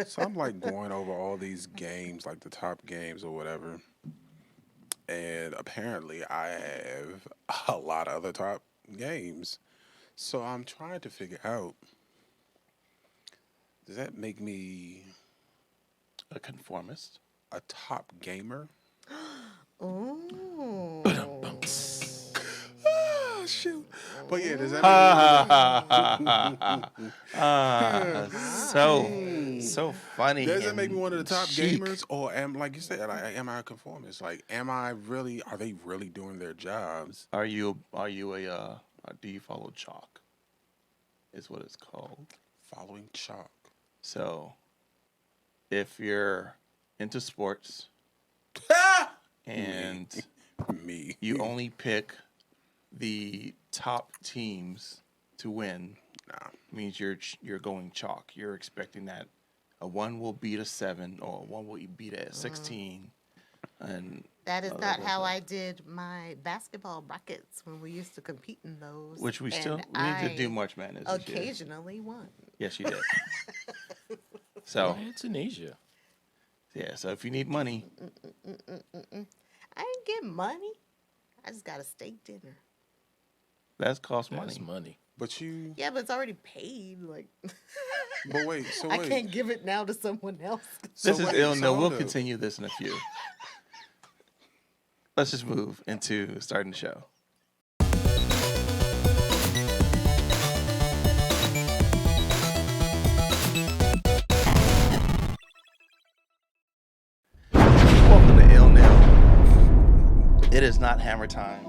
So I'm like going over all these games, like the top games or whatever, and apparently I have a lot of other top games. So I'm trying to figure out, does that make me A conformist. a top gamer? Ooh. Ah, shoot. But yeah, does that make me one Ha of ha ha ha ha ha. So Hmm. so funny Does that make me and one of the top chic. gamers, or am like you said, like, am I a conformist? Like, am I really? Are they really doing their jobs? Are you do you follow chalk? Is what it's called. Following chalk. So if you're into sports Me, and me. you only pick the top teams to win, Nah. means you're going chalk. You're expecting that a one will beat a seven or a one will beat a 16, and That is other not goes how on. I did my basketball brackets when we used to compete in those. Which And we need to do I March Madness this year. occasionally won. Yes, you did. Go So ahead, Tunisia. yeah, so if you need money, I didn't get money. I just got a steak dinner. that costs That's money. money. But you. Yeah, but it's already paid. Like, But wait. So I wait. can't give it now to someone else. So This is wait. ill. So No, we'll hold up. continue this in a few. Let's just move into starting the show. Welcome to ILNL. It is not hammer time.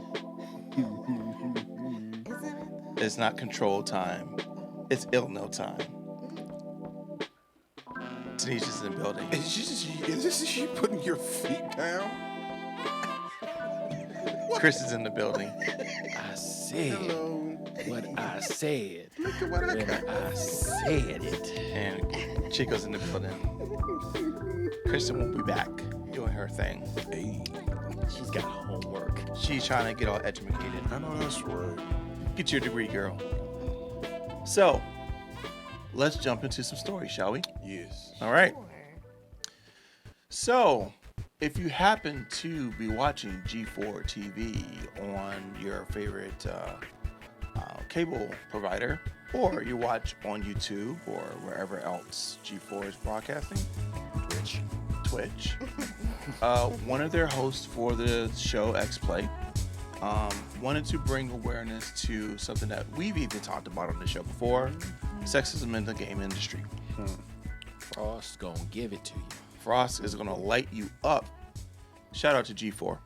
Isn't it though? It's not control time. It's ILNL time. Tanisha's in the building. Is this you putting your feet down? Chris is in the building. I said Hello. what I said Look at what I when got. I said it. And Chico's in the building. Kristen will be back doing her thing. Hey, She's got homework. She's trying to get all educated. I know that's right. Get your degree, girl. So, let's jump into some stories, shall we? Yes. All right. Sure. So, if you happen to be watching G4 TV on your favorite cable provider, or you watch on YouTube or wherever else G4 is broadcasting, Twitch, one of their hosts for the show X Play wanted to bring awareness to something that we've even talked about on the show before: sexism in the game industry. Frost gonna give it to you. Frost is gonna light you up. Shout out to G4.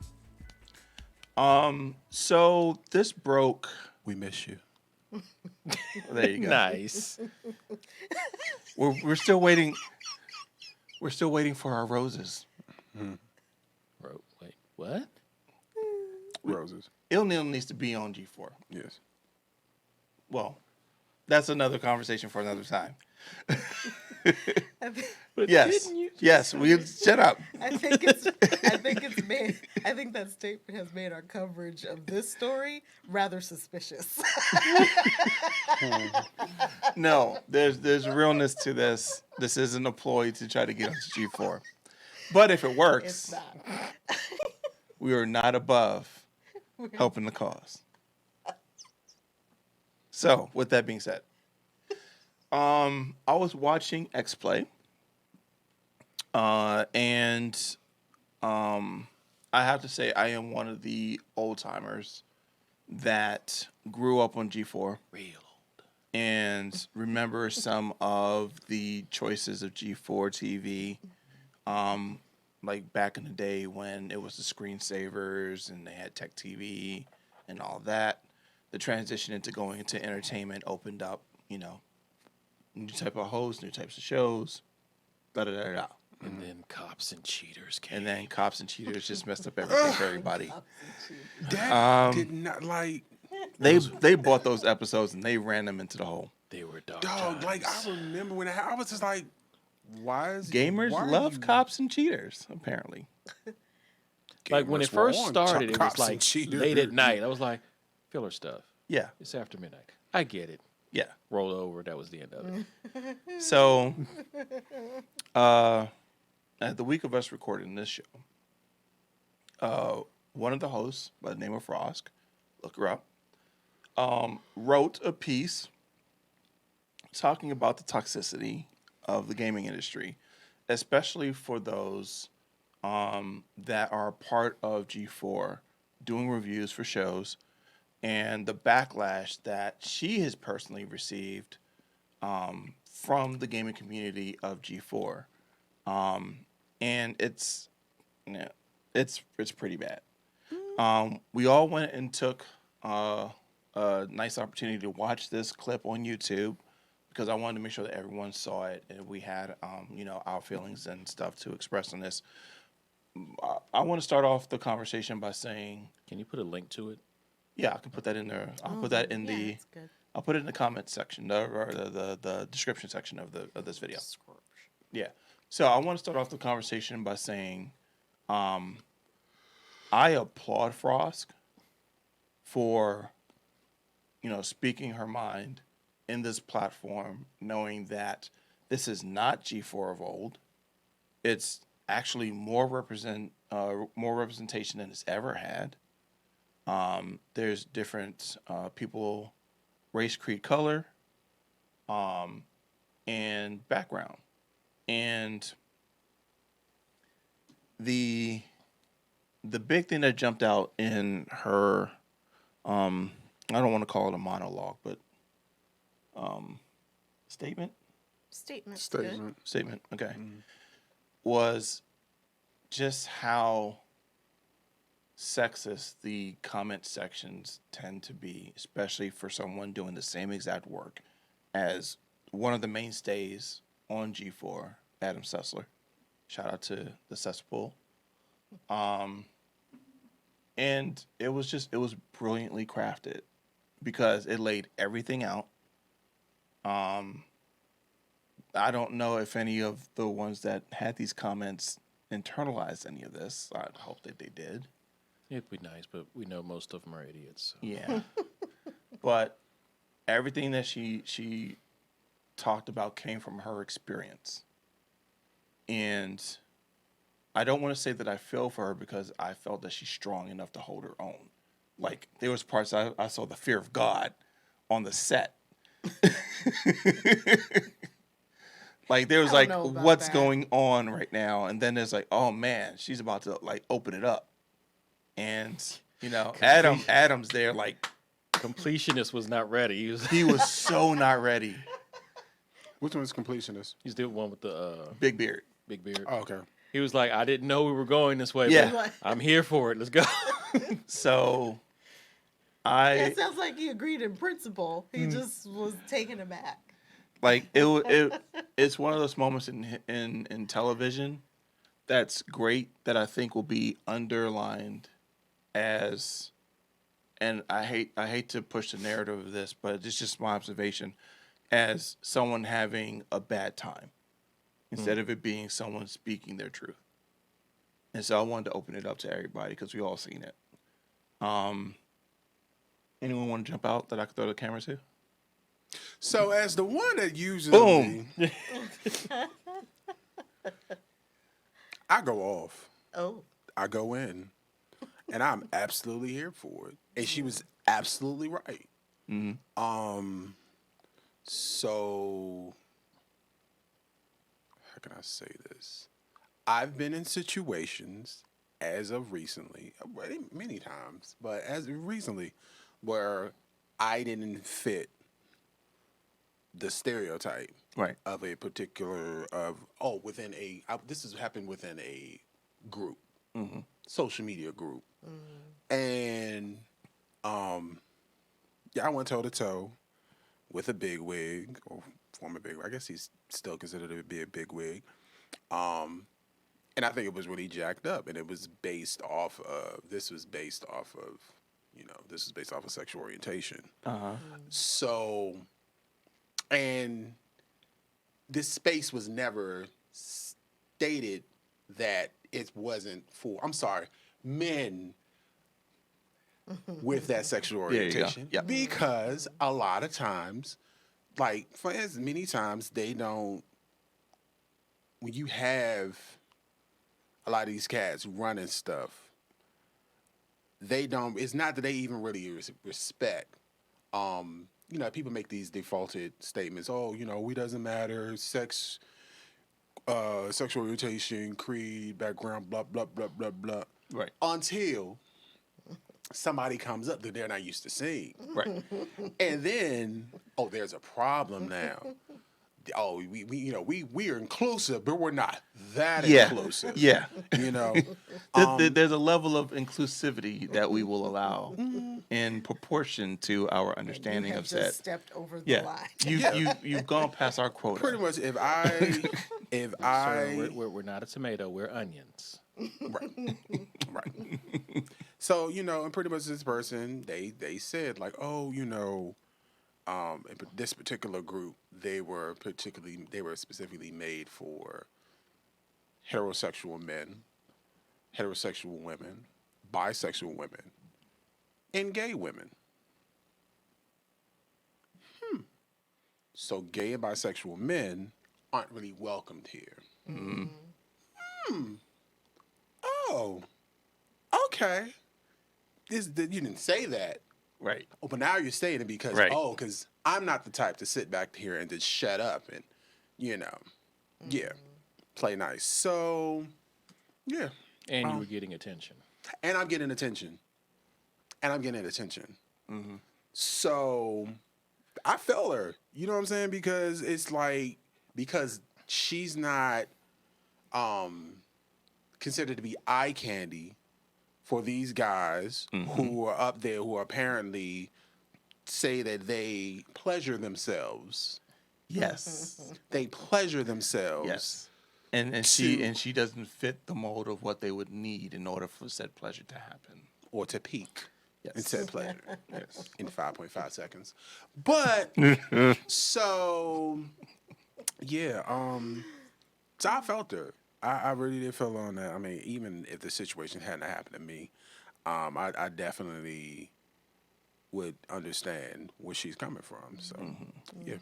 So this broke. We miss you. There you go. Nice. We're still waiting. We're still waiting for our roses. Wait, what? Roses. ILNL needs to be on G4. Yes. Well, that's another conversation for another time. But Yes. didn't you? Yes. We shut up. I think it's made. I think that statement has made our coverage of this story rather suspicious. No, there's realness to this. This isn't a ploy to try to get onto G4. But if it It's works, not. we are not above helping the cause. So, with that being said, I was watching X Play, and I have to say I am one of the old timers that grew up on G4 Real old. and remember some of the choices of G4 TV. Like back in the day when it was the screensavers and they had Tech TV and all that. The transition into going into entertainment opened up, new type of hosts, new types of shows, da da da da. And then cops and cheaters came. And then Cops and Cheaters just messed up everything for everybody. That did not like. They bought those episodes and they ran them into the hole. They were dark Dog, like times. I remember when I was just like, Gamers why are love you- Cops and Cheaters, apparently. Like when it Gamers were first on started, it was Cops and like Cheaters. late at night. I was like, filler stuff. Yeah. It's after midnight. I get it. Yeah. rolled over. That was the end of it. So, at the week of us recording this show, one of the hosts by the name of Frosk, look her up, wrote a piece talking about the toxicity of the gaming industry, especially for those that are part of G4 doing reviews for shows, and the backlash that she has personally received from the gaming community of G4. And it's pretty bad. We all went and took a nice opportunity to watch this clip on YouTube because I wanted to make sure that everyone saw it and we had our feelings and stuff to express on this. I want to start off the conversation by saying, Can you put a link to it? yeah, I can put that in there. I'll put that in the. That's good. I'll put it in the comment section or the description section of this video. Yeah. So I want to start off the conversation by saying, I applaud Frost for, speaking her mind in this platform, knowing that this is not G4 of old. It's actually more representation than it's ever had. There's different people, race, creed, color, and background. And the big thing that jumped out in her, I don't want to call it a monologue, but statement, okay, was just how sexist the comment sections tend to be, especially for someone doing the same exact work as one of the mainstays on G4, Adam Sessler. Shout out to the cesspool. And it was brilliantly crafted because it laid everything out. I don't know if any of the ones that had these comments internalized any of this. I hope that they did. It'd be nice, but we know most of them are idiots. So. Yeah. But everything that she talked about came from her experience. And I don't want to say that I feel for her because I felt that she's strong enough to hold her own. Like, there was parts I saw the fear of God on the set. Like, there was like, what's going on right now? And then there's like, oh man, she's about to like open it up. And, Adam's there like. Completionist was not ready. He was so not ready. Which one's completionist? He's the one with the Big beard. big beard. Oh, okay. He was like, I didn't know we were going this way, Yeah. but I'm here for it. Let's go. So, It sounds like he agreed in principle. He just was taken aback. Like it's one of those moments in television that's great that I think will be underlined as, and I hate to push the narrative of this, but it's just my observation, as someone having a bad time instead of it being someone speaking their truth. And so I wanted to open it up to everybody because we all seen it. Anyone want to jump out that I could throw the camera to? So as the one that usually, Boom. I go off. Oh. I go in, and I'm absolutely here for it. And she was absolutely right. Mm-hmm. So how can I say this? I've been in situations as of recently, many times, but as recently, where I didn't fit the stereotype Right. of a particular within a this has happened within a group, social media group, and I went toe to toe with a big wig or former big wig. I guess he's still considered to be a big wig, and I think it was really jacked up, and it was based off of sexual orientation. So. And this space was never stated that it wasn't for, men with that sexual orientation. Yeah. Because a lot of times like for instance, many times they don't. When you have a lot of these cats running stuff, they don't. It's not that they even really respect. People make these defaulted statements. Oh, we doesn't matter. Sexual orientation, creed, background, blah blah blah blah blah. Right. Until somebody comes up that they're not used to seeing, Right. and then there's a problem now. Oh, we are inclusive, but we're not that inclusive. Yeah. Um, There's a level of inclusivity that we will allow in proportion to our understanding You have of just said. stepped over the Yeah. line. You've gone past our quota. pretty much, if Sir, I, we're not a tomato. We're onions. right, right. So and pretty much this person, they said like, in this particular group, they were specifically made for heterosexual men, heterosexual women, bisexual women, and gay women. So gay and bisexual men aren't really welcomed here. Oh, okay. You didn't say that. Right. Oh, but now you're saying it because Right. because I'm not the type to sit back here and just shut up and play nice. So yeah, And you were getting attention. and I'm getting attention, So I feel her. You know what I'm saying? Because it's like because she's not considered to be eye candy for these guys who are up there who apparently say that they pleasure themselves. Yes. They pleasure themselves. Yes. And she doesn't fit the mold of what they would need in order for said pleasure to happen. Or to peak Yes. in said pleasure. Yes. In 5.5 seconds. But so yeah, so I felt her. I really did feel on that. I mean, even if the situation hadn't happened to me, I definitely would understand where she's coming from. So yeah.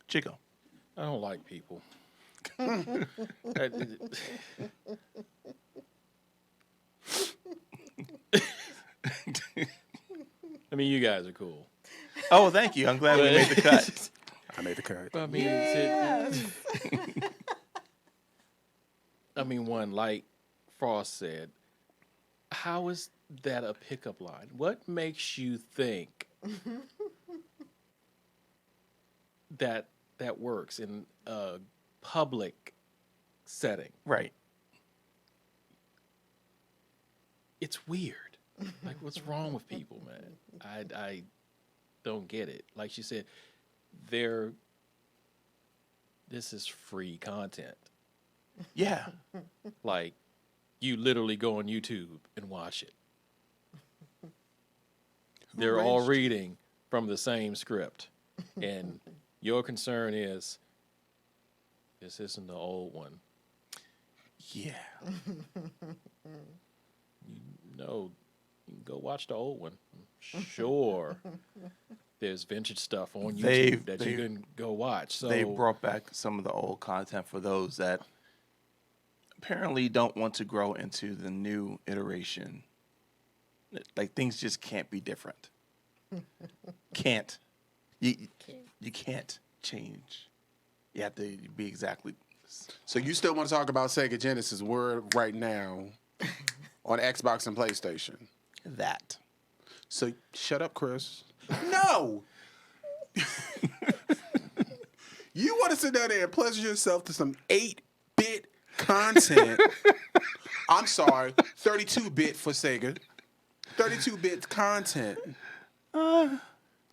Chico. I don't like people. I mean, you guys are cool. Oh, thank you. I'm glad we made the cut. I made the cut. I mean, I mean, one, like Frost said, how is that a pickup line? What makes you think that works in a public setting? Right. It's weird. Like, what's wrong with people, man? I don't get it. Like she said, this is free content. Yeah. Like, you literally go on YouTube and watch it. They're all reading from the same script. And your concern is, this isn't the old one. Yeah. No, you can go watch the old one. Sure. There's vintage stuff on YouTube that you can go watch. So They brought back some of the old content for those that apparently don't want to grow into the new iteration. Like, things just can't be different. Can't. You can't change. You have to be exactly. So you still want to talk about Sega Genesis Word right now on Xbox and PlayStation? That. So shut up, Chris. No. You want to sit down there and pleasure yourself to some 8-bit content. I'm sorry, 32-bit for Sega. 32-bit content.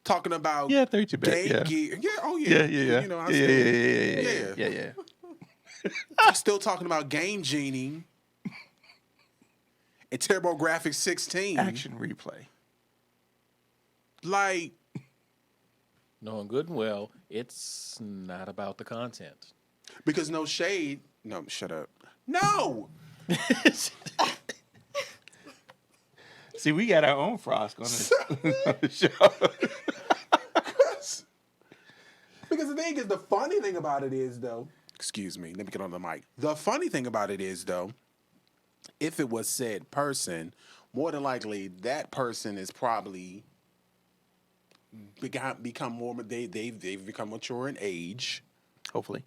Talking about 32-bit. Game Gear. Yeah, oh Yeah. yeah. Yeah. I still, Yeah. I'm still talking about Game Genie and TurboGrafx 16. Action replay. Like, knowing good and well, it's not about the content. because no shade. No, shut up. No. See, we got our own Frost on the show. because the thing is, the funny thing about it is, though, excuse me, let me get on the mic. The funny thing about it is, though, if it was said person, more than likely that person is probably become more, they've become mature in age. Hopefully.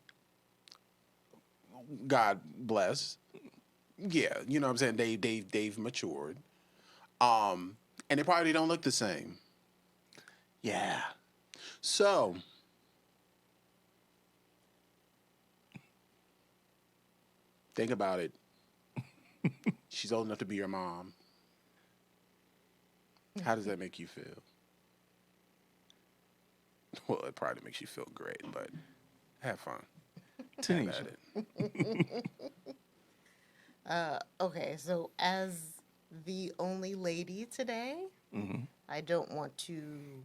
God bless. Yeah, you know what I'm saying? They've matured. And they probably don't look the same. Yeah. So think about it. She's old enough to be your mom. How does that make you feel? Well, it probably makes you feel great, but have fun. Have Tanisha. at it. Okay, so as the only lady today, I don't want to.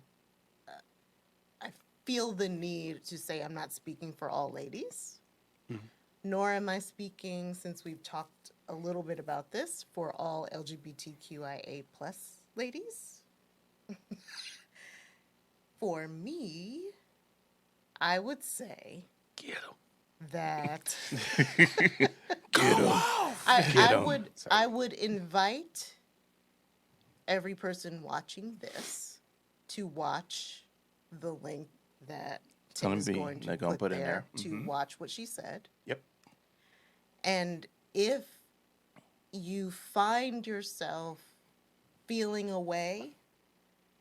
I feel the need to say I'm not speaking for all ladies, nor am I speaking, since we've talked a little bit about this, for all LGBTQIA plus ladies. For me, I would say Get him. that Get him. Get 'em. I would invite every person watching this to watch the link that Tim Gonna is be- going to they're gonna put put in there there. to watch what she said. Yep. And if you find yourself feeling a way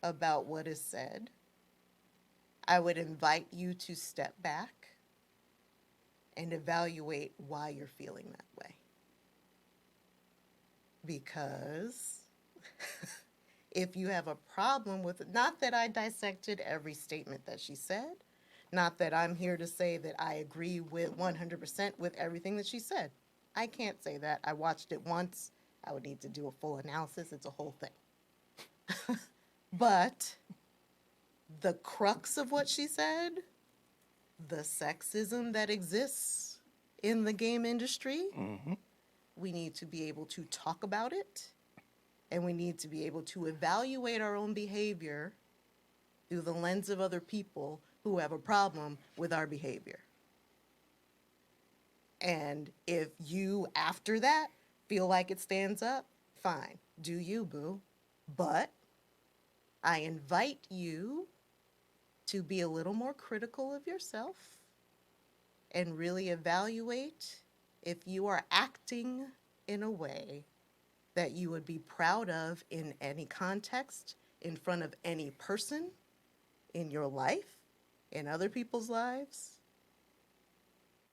about what is said, I would invite you to step back and evaluate why you're feeling that way. Because if you have a problem with it, not that I dissected every statement that she said, not that I'm here to say that I agree with 100% with everything that she said. I can't say that. I watched it once. I would need to do a full analysis. It's a whole thing. But the crux of what she said, the sexism that exists in the game industry, we need to be able to talk about it, and we need to be able to evaluate our own behavior through the lens of other people who have a problem with our behavior. And if you, after that, feel like it stands up, fine, do you, boo. But I invite you to be a little more critical of yourself and really evaluate if you are acting in a way that you would be proud of in any context, in front of any person, in your life, in other people's lives,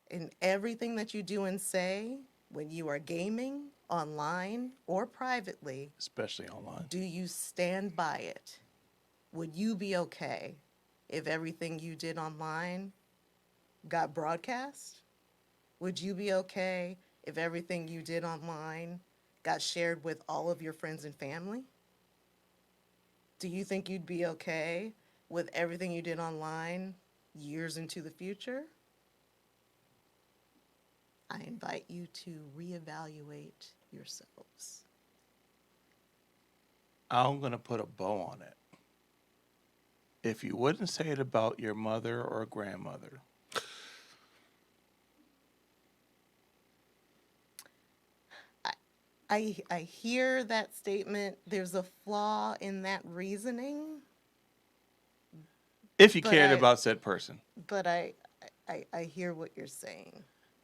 in everything that you do and say when you are gaming, online or privately. Especially online. Do you stand by it? Would you be okay if everything you did online got broadcast? Would you be okay if everything you did online got shared with all of your friends and family? Do you think you'd be okay with everything you did online years into the future? I invite you to reevaluate yourselves. I'm going to put a bow on it. If you wouldn't say it about your mother or grandmother, I hear that statement. There's a flaw in that reasoning, if you But cared I- about said person, but I hear what you're saying.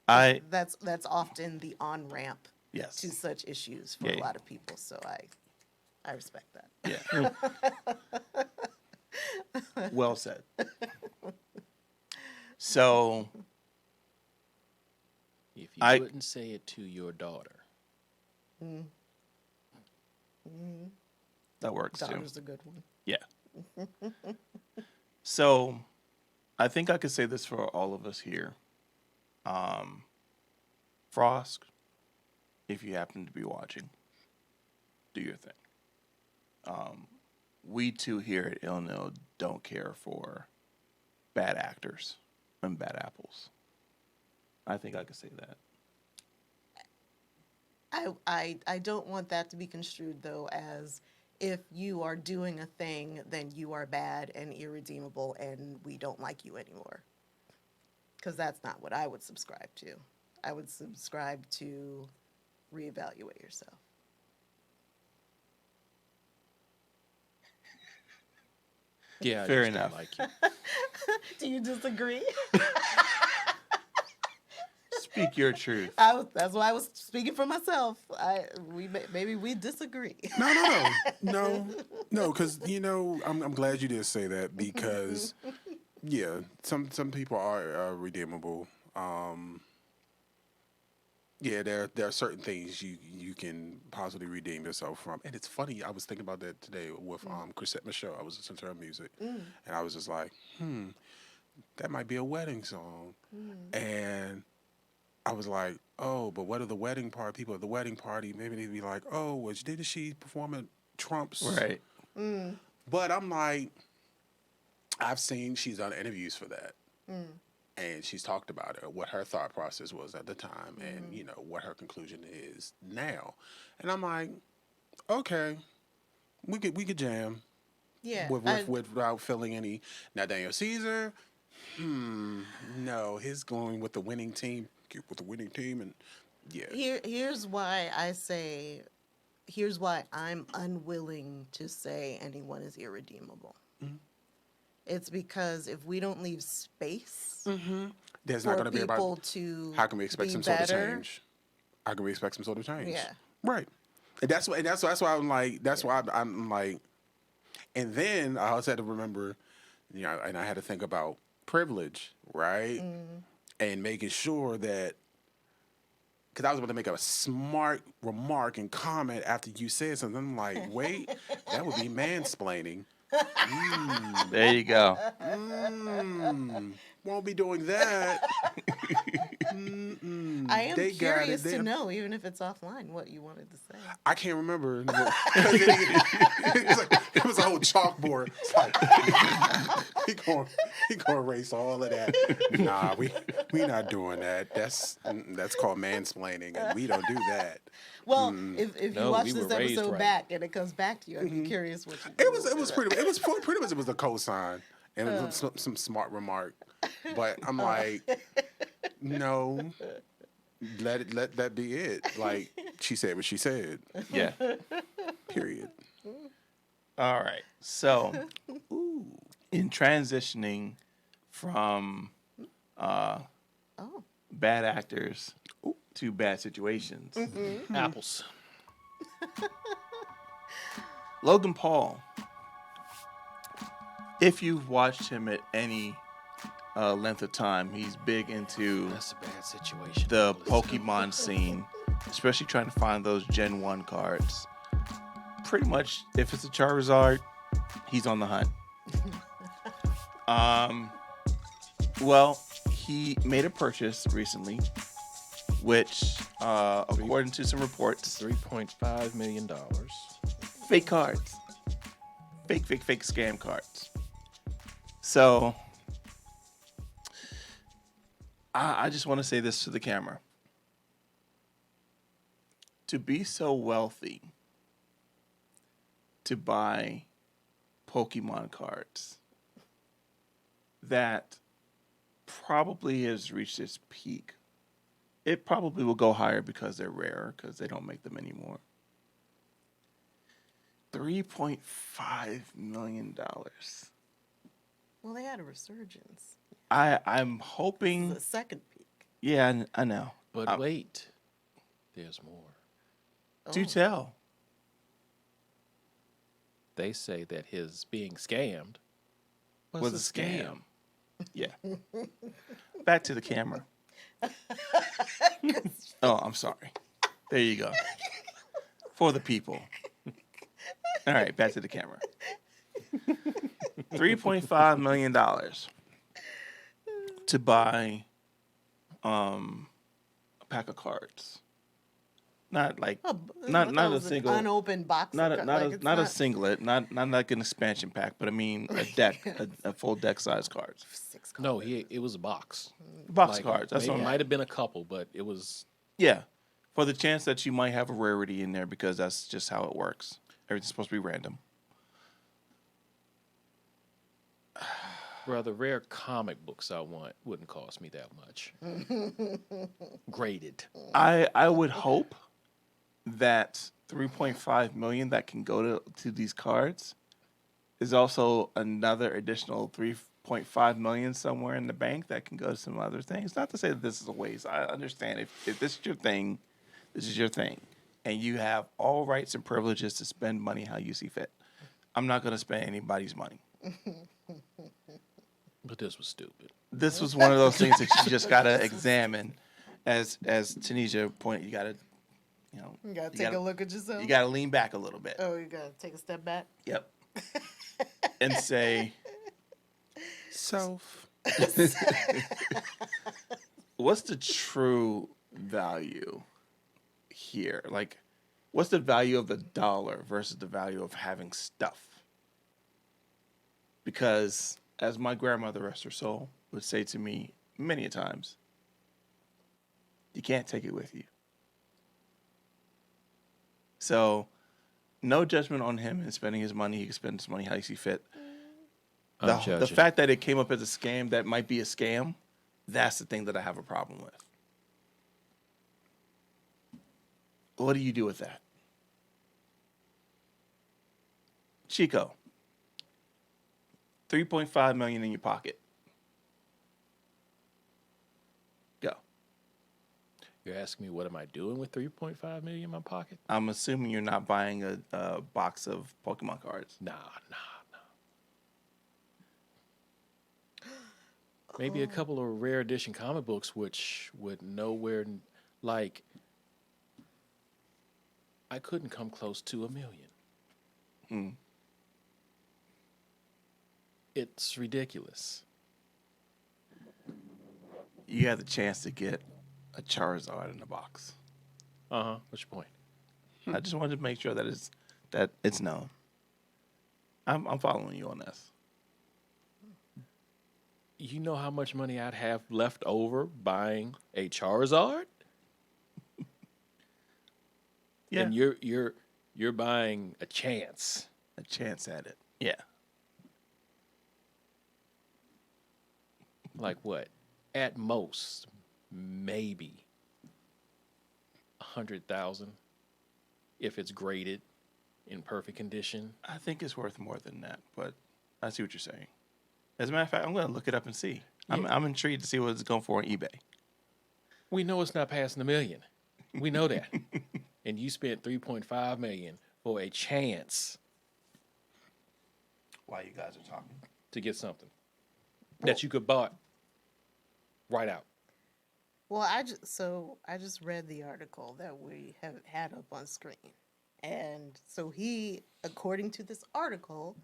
I That's often the on ramp yes, to such issues for Yeah, a yeah. lot of people. So I respect that. yeah. Well said. So If you I- wouldn't say it to your daughter, that works too. Daughter's a good one. Yeah. So I think I could say this for all of us here. Frost, if you happen to be watching, do your thing. We too here at ILNL don't care for bad actors and bad apples. I think I could say that. I don't want that to be construed, though, as if you are doing a thing, then you are bad and irredeemable and we don't like you anymore. because that's not what I would subscribe to. I would subscribe to reevaluate yourself. Yeah, I Fair just don't enough. like you. Do you disagree? Speak your truth. That's why I was speaking for myself. Maybe we disagree. No, because I'm glad you did say that because yeah, some people are redeemable. Yeah, there are certain things you can possibly redeem yourself from, and it's funny. I was thinking about that today with Chrisette Michelle. I was listening to her music, and I was just like, that might be a wedding song, and I was like, oh, but what are the wedding party people at the wedding party? Maybe they'd be like, oh, didn't she perform at Trump's? Right. But I'm like, I've seen she's done interviews for that. And she's talked about it, what her thought process was at the time, and what her conclusion is now. And I'm like, okay, we could jam Yeah. without feeling any. Now Daniel Caesar, no, he's going with the winning team, and yeah. Here's why I say, here's why I'm unwilling to say anyone is irredeemable. It's because if we don't leave space There's for not going to be people about to how can we expect be some better, sort of change? How can we expect some sort of change? Yeah. Right. And that's why I'm like, that's why I'm like, and then I also had to remember, and I had to think about privilege, right? And making sure that, because I was about to make a smart remark and comment after you said something. I'm like, wait, that would be mansplaining. There you go. Won't be doing that. I am They got curious it. to know, even if it's offline, what you wanted to say. I can't remember. It was a whole chalkboard. It's like, he gonna erase all of that. Nah, we not doing that. That's called mansplaining, and we don't do that. Well, if you No, watch we this were raised episode right. back and it comes back to you, I'd be curious what you It was pretty much it was a cosign and it was some smart remark, but I'm like, no, let that be it. Like she said what she said. Yeah. Period. All right. So, in transitioning from Oh. bad actors to bad situations, Apples. Logan Paul, if you've watched him at any length of time, he's big into That's a bad situation. the Pokemon scene, especially trying to find those Gen 1 cards. Pretty much, if it's a Charizard, he's on the hunt. Well, he made a purchase recently, which, according to some reports, $3.5 million. fake cards. Fake scam cards. So, I just want to say this to the camera. To be so wealthy to buy Pokemon cards, that probably has reached its peak. It probably will go higher because they're rare, because they don't make them anymore. $3.5 million. Well, they had a resurgence. I'm hoping. The second peak. Yeah, I know. But wait, there's more. Do tell. They say that his being scammed Was a scam. Yeah. Back to the camera. Oh, I'm sorry. There you go. For the people. All right, back to the camera. $3.5 million to buy a pack of cards. Not like not a single unopened box. not a singlet, not like an expansion pack, but I mean a deck, a full deck size cards. 6 No, it was a box. Box cards. That's Maybe all. might have been a couple, but it was. Yeah, for the chance that you might have a rarity in there, because that's just how it works. Everything's supposed to be random. Well, the rare comic books I want wouldn't cost me that much. Graded. I would hope that 3.5 million that can go to these cards is also another additional 3.5 million somewhere in the bank that can go to some other things. Not to say that this is a waste. I understand if this is your thing, this is your thing, and you have all rights and privileges to spend money how you see fit. I'm not going to spend anybody's money. But this was stupid. This was one of those things that you just got to examine. As Tanisha pointed, you got to, You gotta take a look at yourself. you got to lean back a little bit. Oh, you gotta take a step back. Yep. And say, Self. what's the true value here? Like, what's the value of the dollar versus the value of having stuff? Because, as my grandmother, rest her soul, would say to me many a times, you can't take it with you. So, no judgment on him and spending his money. He can spend his money how he see fit. I'm The judging. fact that it came up as a scam that might be a scam, that's the thing that I have a problem with. What do you do with that? Chico, 3.5 million in your pocket. Go. You're asking me what am I doing with 3.5 million in my pocket? I'm assuming you're not buying a box of Pokemon cards. Nah. Maybe a couple of rare edition comic books, which would like, I couldn't come close to 1 million. Hmm. It's ridiculous. You had the chance to get a Charizard in the box. What's your point? I just wanted to make sure that it's known. I'm following you on this. You know how much money I'd have left over buying a Charizard? Yeah, And you're buying a chance. a chance at it. Yeah. Like what? At most, maybe 100,000 if it's graded in perfect condition. I think it's worth more than that, but I see what you're saying. As a matter of fact, I'm going to look it up and see. I'm intrigued to see what it's going for on eBay. We know it's not passing 1 million. We know that. And you spent 3.5 million for a chance While you guys are talking. to get something that you could buy right out. Well, I just read the article that we have had up on screen, and so he, according to this article,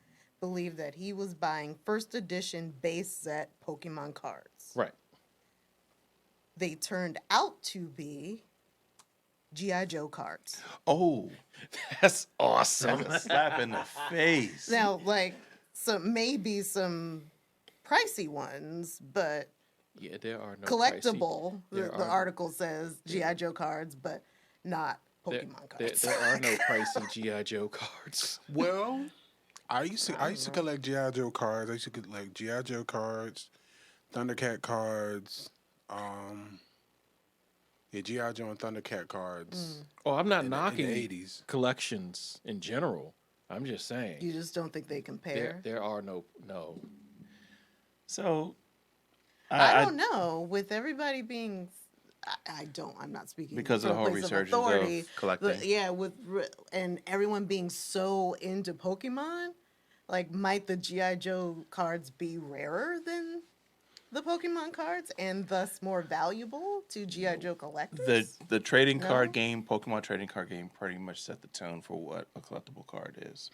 believed that he was buying first edition base set Pokemon cards. Right. They turned out to be G.I. Joe cards. Oh, That's awesome. that's a slap in the face. Now, like maybe some pricey ones, but Yeah, there are no collectible. There The are- article says G.I. Joe cards, but not There, Pokemon there, cards. there are no pricey G.I. Joe cards. Well, I used to collect G.I. Joe cards. I used to collect G.I. Joe cards, Thundercat cards, G.I. Joe and Thundercat cards. Oh, I'm not In the knocking 80s. collections in general. I'm just saying You just don't think they compare? there are no. So, I don't know. With everybody being, I'm not speaking Because of from the a whole place resurgence authority. of collecting. And everyone being so into Pokemon, like, might the GI Joe cards be rarer than the Pokemon cards and thus more valuable to GI Joe collectors? the trading No? card game, Pokemon trading card game, pretty much set the tone for what a collectible card is.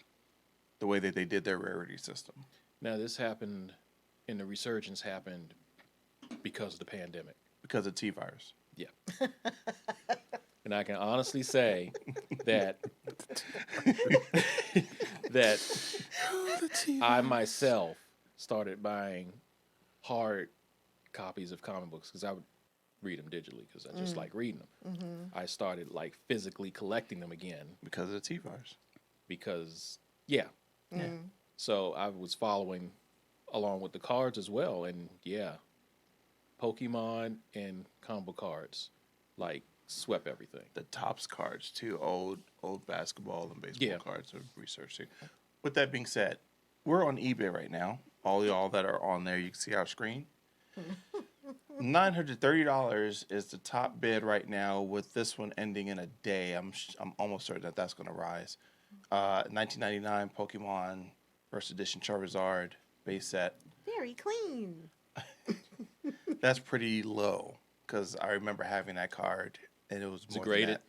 The way that they did their rarity system. Now this happened, and the resurgence happened because of the pandemic. Because of T-Virus. Yeah. And I can honestly say that I myself started buying hard copies of comic books because I would read them digitally because I just like reading them. I started like physically collecting them again Because of the T-Virus. because yeah. So I was following along with the cards as well. And yeah, Pokemon and combo cards like swept everything. The Topps cards too, old basketball and baseball Yeah. cards of researching. With that being said, we're on eBay right now. All y'all that are on there, you can see our screen. $930 is the top bid right now. With this one ending in a day, I'm almost certain that that's going to rise. 1999 Pokemon First Edition Charizard base set. Very clean. That's pretty low because I remember having that card and it was Is more it than graded?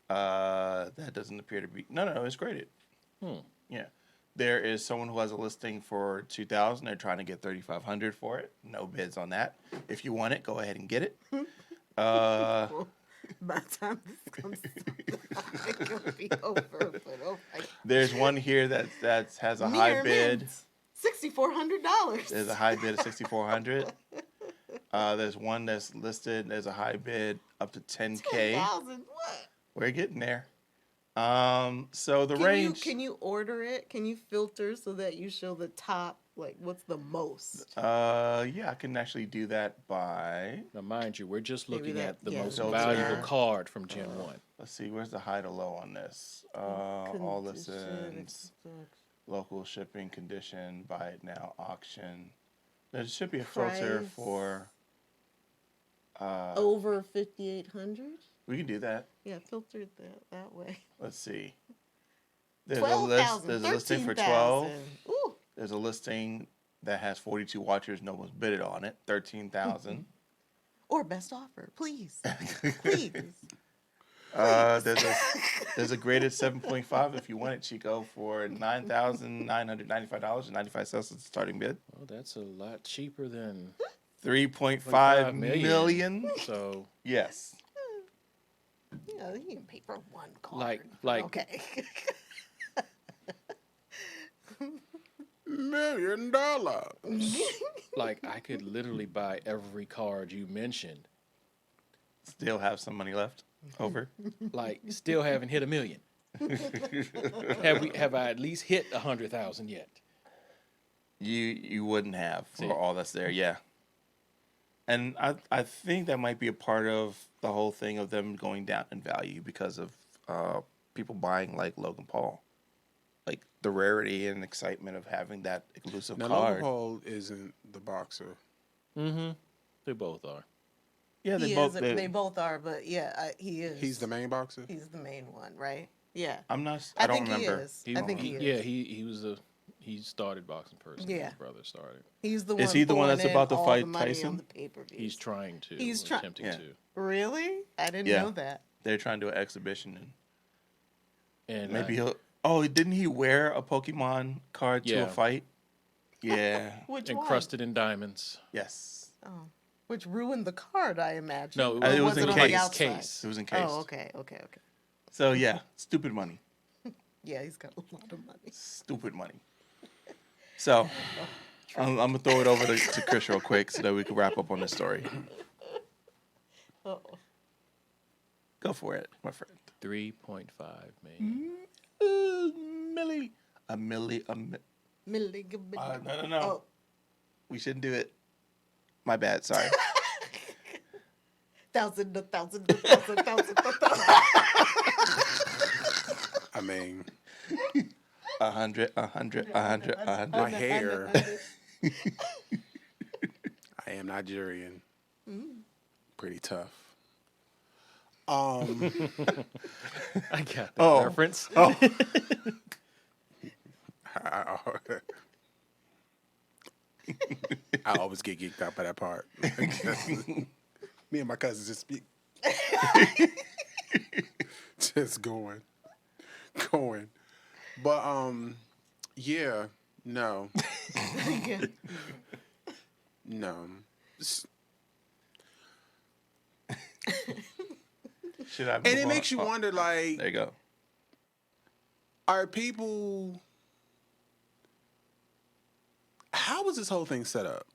that doesn't appear to be. No, it's graded. Hmm. Yeah. There is someone who has a listing for 2,000. They're trying to get 3,500 for it. No bids on that. If you want it, go ahead and get it. Well, by the time this comes out, it's gonna be over. But oh my There's one here that has a high bid. $6,400. There's a high bid of 6,400. There's one that's listed. There's a high bid up to 10K. 10,000. What? We're getting there. So the range. Can you order it? Can you filter so that you show the top? Like, what's the most? Yeah, I can actually do that by. Now, mind you, we're just Maybe looking that- at the yeah, most filter. valuable card from Gen 1. Let's see, where's the high to low on this? All listens, local shipping condition, buy it now, auction. There should be a filter Price. for. Over 5,800. We can do that. Yeah, filter it that way. Let's see. There's 12,000. There's a listing for 13,000. 12. Ooh. There's a listing that has 42 watchers. No one's bid it on it. 13,000. Or best offer, please. Please. There's a graded 7.5 if you want it, Chico, for $9,995.95 as the starting bid. Well, that's a lot cheaper than 3.5 million. So, Yes. Yeah, you can pay for one card. like Okay. $1 million. like I could literally buy every card you mentioned. Still have some money left over. Like, still haven't hit $1 million. Have I at least hit 100,000 yet? You wouldn't have for See? all that's there, yeah. And I think that might be a part of the whole thing of them going down in value because of people buying like Logan Paul. Like the rarity and excitement of having that exclusive Now, card. Logan Paul isn't the boxer. Mm-hmm. They both are. Yeah, They they both are, but yeah, he is. He's the main boxer? He's the main one, right? Yeah. I don't I think remember. he is. I think he is. Yeah, he started boxing first. Yeah. His brother started. He's the one. Is he the one pulling that's in about to all fight the money Tyson? on the pay-per-views. He's trying to. He's attempting Yeah. to. Really? I didn't Yeah. know that. They're trying to do an exhibition And maybe he'll. Oh, didn't he wear a Pokemon card to Yeah. a fight? Yeah. Which encrusted in diamonds. Yes. one? Oh, which ruined the card, I imagine. No, it was Or in on the case. outside? Case. It was encased. Oh, okay. So yeah, stupid money. Yeah, he's got a lot of money. Stupid money. So I'm gonna throw it over to Chris real quick so that we can wrap up on this story. Oh, Go for it, my friend. 3.5 million. Millie. No. Oh, We shouldn't do it. My bad. Sorry. thousand. I mean, 100. my hair. I am Nigerian. Pretty tough. I got that Oh. reference. Oh, I always get geeked out by that part. Me and my cousins just speak. Just going. But yeah, no. No. should I? And it move makes on? you wonder, like, There you go. are people? How was this whole thing set up?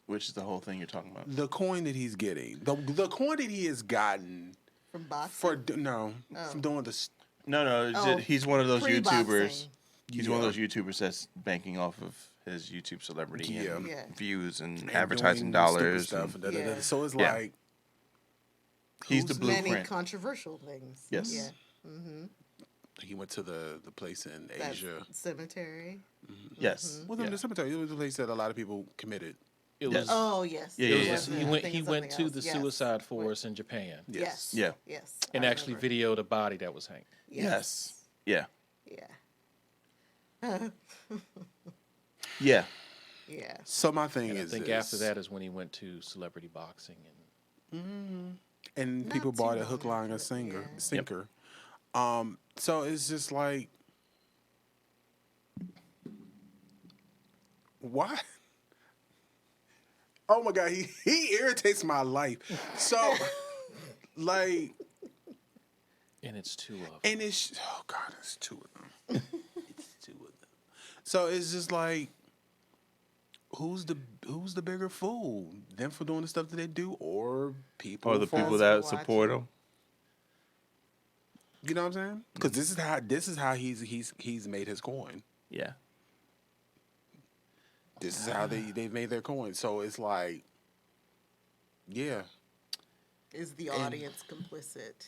Which is the whole thing you're talking about? The coin that he's getting, the coin that he has gotten From boxing. from doing this. No, Oh, he's one of those pre-boxing. YouTubers. He's one of Yeah. those YouTubers that's banking off of his YouTube celebrity Yeah. and Yeah. views and And advertising doing stupid dollars. stuff. And And da-da-da. Yeah. So it's Yeah. like, he's the who's- Many blueprint. controversial things. Yes. Yeah. Mm-hmm. he went to the place in That Asia. cemetery. Yes. Wasn't Yeah. the cemetery? It was a place that a lot of people committed. It Yes. was. Oh yes. Yeah, It yeah, was yeah. Yes, he I went. think He it's went something to the else. Yes. suicide forest in Japan, Yes. Yeah. Yes. and I actually remember. videoed a body that was hanged. Yes. Yeah. Yeah. Yeah. Yeah. So my thing And I is think this. after that is when he went to celebrity boxing, and And Not people too bought a long hook, line, after or that, singer, yeah. sinker. So it's just like, what? Oh my God, he irritates my life. So, like, and it's two of them. and it's, oh God, it's two of them. It's two of them. So it's just like, who's the bigger fool? Them for doing the stuff that they do, or people? Or the for- people Us that watching. support him. You know what I'm saying? Because this is how he's made his coin. Yeah. This is how they've made their coin. So it's like, yeah, Is the And- audience complicit?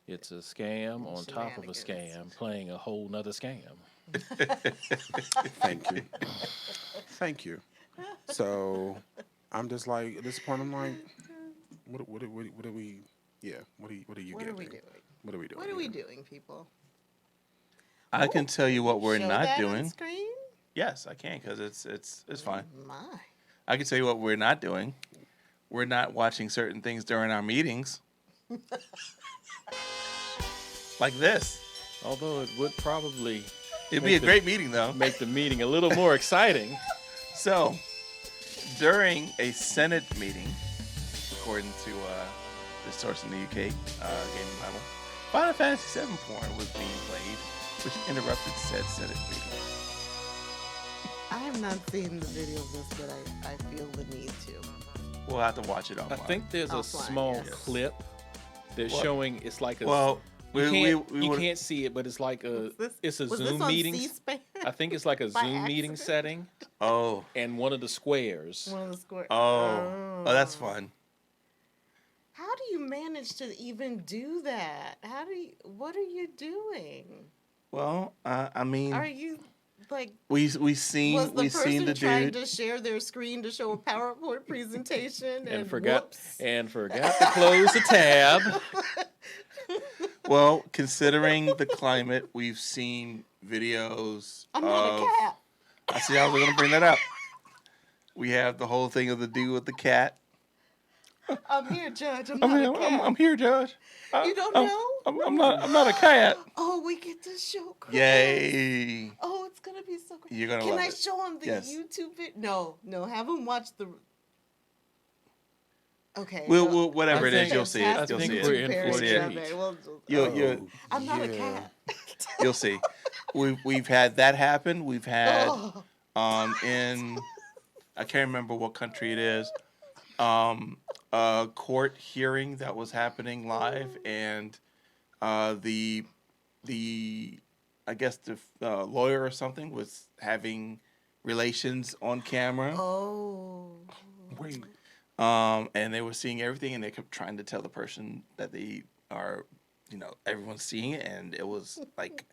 It's a scam on top of a Shenanigans. scam, playing a whole nother scam. thank you, thank you. So I'm just like at this point, I'm like, what are we? Yeah, what are you What getting? are we doing? What are we doing? What are we here? doing, people? I can tell you what we're Show not that on doing. screen? Yes, I can because it's fine. My. I can tell you what we're not doing. We're not watching certain things during our meetings. Like this. Although it would probably It'd be a great meeting though. make the meeting a little more exciting. So, during a Senate meeting, according to the source in the UK gaming Bible, Final Fantasy VII porn was being played, which interrupted said Senate meeting. I have not seen the video of this, but I feel the need to. We'll have to watch it offline. I think there's a Offline, small yes. clip that's Well- showing. It's like a. Well, you can't, we you would. can't see it, but it's like a. It's a Was Zoom this on meeting. C-SPAN? I think it's like a By Zoom meeting accident? setting, Oh, and one of the squares. One of the square. oh, that's fun. How do you manage to even do that? What are you doing? Well, I mean, Are you like, we was seen the person the trying dude. to share their screen to show a PowerPoint presentation and forgot whoops? to close the tab. Well, considering the climate, we've seen videos I'm not of. a cat. I see. I was going to bring that up. We have the whole thing of the dude with the cat. I'm here, Judge. I'm I not mean, a cat. I'm here, Judge. You don't I'm- know? I'm not a cat. Oh, we get to show Chris. Yay! Oh, it's gonna be so great. You're gonna Can love I it. show him the Yes. YouTube video? No, have him watch the. Okay. We'll whatever I it is, think- you'll see it. I You'll think see we're it. in You'll for see a it. treat. You'll I'm not a yeah. cat. you'll see. We've had that happen. We've had Oh, in I can't remember what country it is. A court hearing that was happening live, and the I guess the lawyer or something was having relations on camera. oh. Wait, And they were seeing everything, and they kept trying to tell the person that they are, everyone's seeing it, and it was like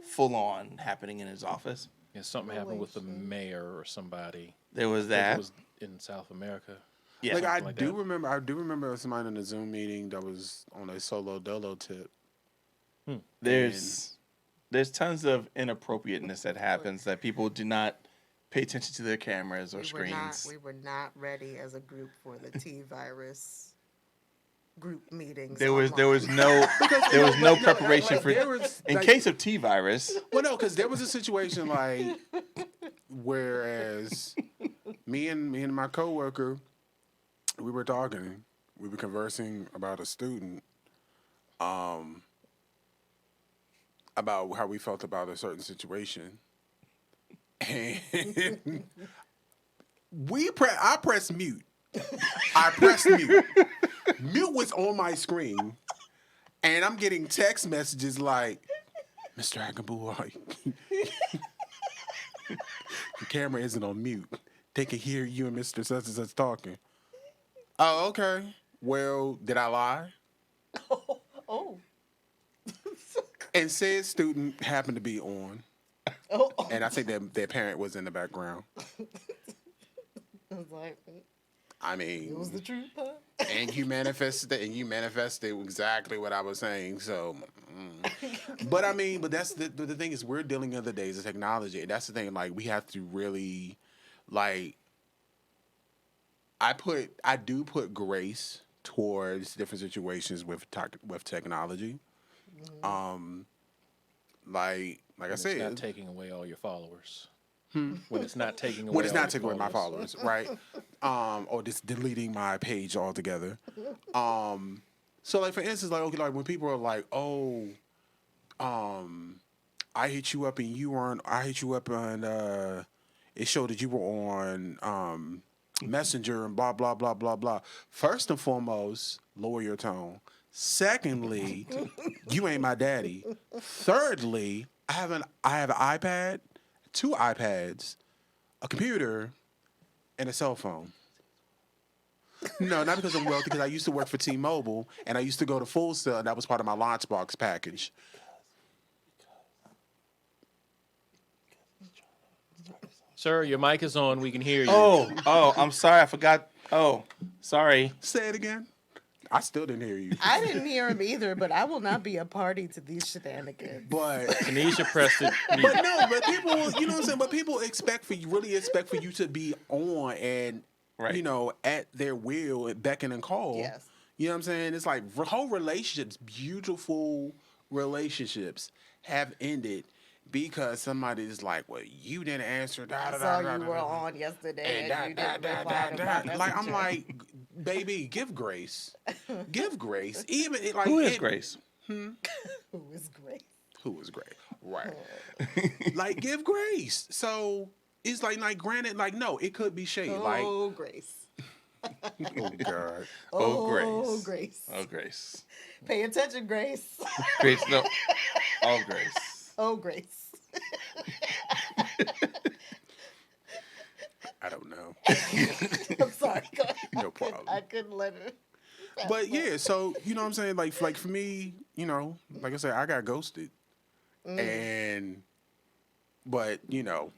full on happening in his office. Yeah, something happened with the mayor or somebody. There was It that. was in South America. Yeah. like I like do that. remember. I do remember somebody in a Zoom meeting that was on a solo dolo tip. There's tons of inappropriateness that happens that people do not pay attention to their cameras or screens. We were not ready as a group for the T virus group meetings. There was online. no preparation for there was, in like- case of T virus. Well, no, because there was a situation like, whereas me and my coworker, we were talking, we were conversing about a student, about how we felt about a certain situation, and I pressed mute. I pressed mute. Mute was on my screen, and I'm getting text messages like, "Mr. Agaboo, The camera isn't on mute. They can hear you and Mr. Such and Such talking. Oh, okay. Well, did I lie? Oh. And said student happened to be on, Oh. and I think their parent was in the background. I was like, I it was the mean, truth, huh? and you manifested exactly what I was saying. So, but I mean, but that's the thing is we're dealing in the days of technology. And that's the thing. Like we have to really, like, I do put grace towards different situations with technology. Um, like I When it's not said, taking away all your followers. When it's not taking away when it's all not your taking away my followers. followers, right? Or just deleting my page altogether. So like for instance, like okay, like when people are like, oh, I hit you up and you weren't. I hit you up and it showed that you were on Messenger and blah blah blah blah blah. First and foremost, lower your tone. Secondly, you ain't my daddy. Thirdly, I have an iPad, two iPads, a computer, and a cell phone. No, not because I'm wealthy, because I used to work for T-Mobile, and I used to go to Full Sail, and that was part of my lunchbox package. Sir, your mic is on. We can hear you. Oh, I'm sorry. I forgot. Oh, sorry. Say it again. I still didn't hear you. I didn't hear him either, but I will not be a party to these shenanigans. But Tanisha pressed it. but no, but people, you know what I'm saying? But people really expect for you to be on and Right. you know, at their will, at beckon and call. Yes. You know what I'm saying? It's like whole relationships, beautiful relationships have ended because somebody's like, well, you didn't answer. Da, I da, saw da, you da, were da, on yesterday and and you da, didn't da, reply da, to da, my da. Like I'm messenger. like, baby, give grace, give grace. Even it, like Who is it- Grace? Who is great? Who is great? Right. Like give grace. So it's like granted, like no, it could be shade. Like Oh, Grace. oh god. Oh, Grace. Oh, Grace. Oh, Grace. Pay attention, Grace. Grace, no. Oh, Grace. Oh, Grace. I don't know. I'm sorry. Go ahead. No problem. I couldn't let it. But yeah, so you know what I'm saying? Like for me, you know, like I said, I got ghosted. And but, you know,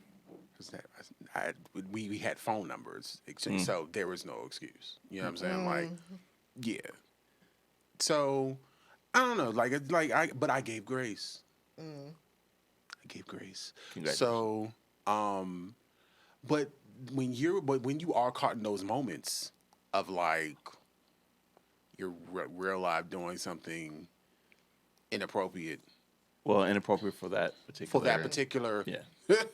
we had phone numbers exchanged, so there was no excuse. You know what I'm saying? Like, yeah. So I don't know, but I gave grace. I gave grace. Congratulations. So, but when you are caught in those moments of like you're real life doing something inappropriate Well, inappropriate for that particular. Yeah.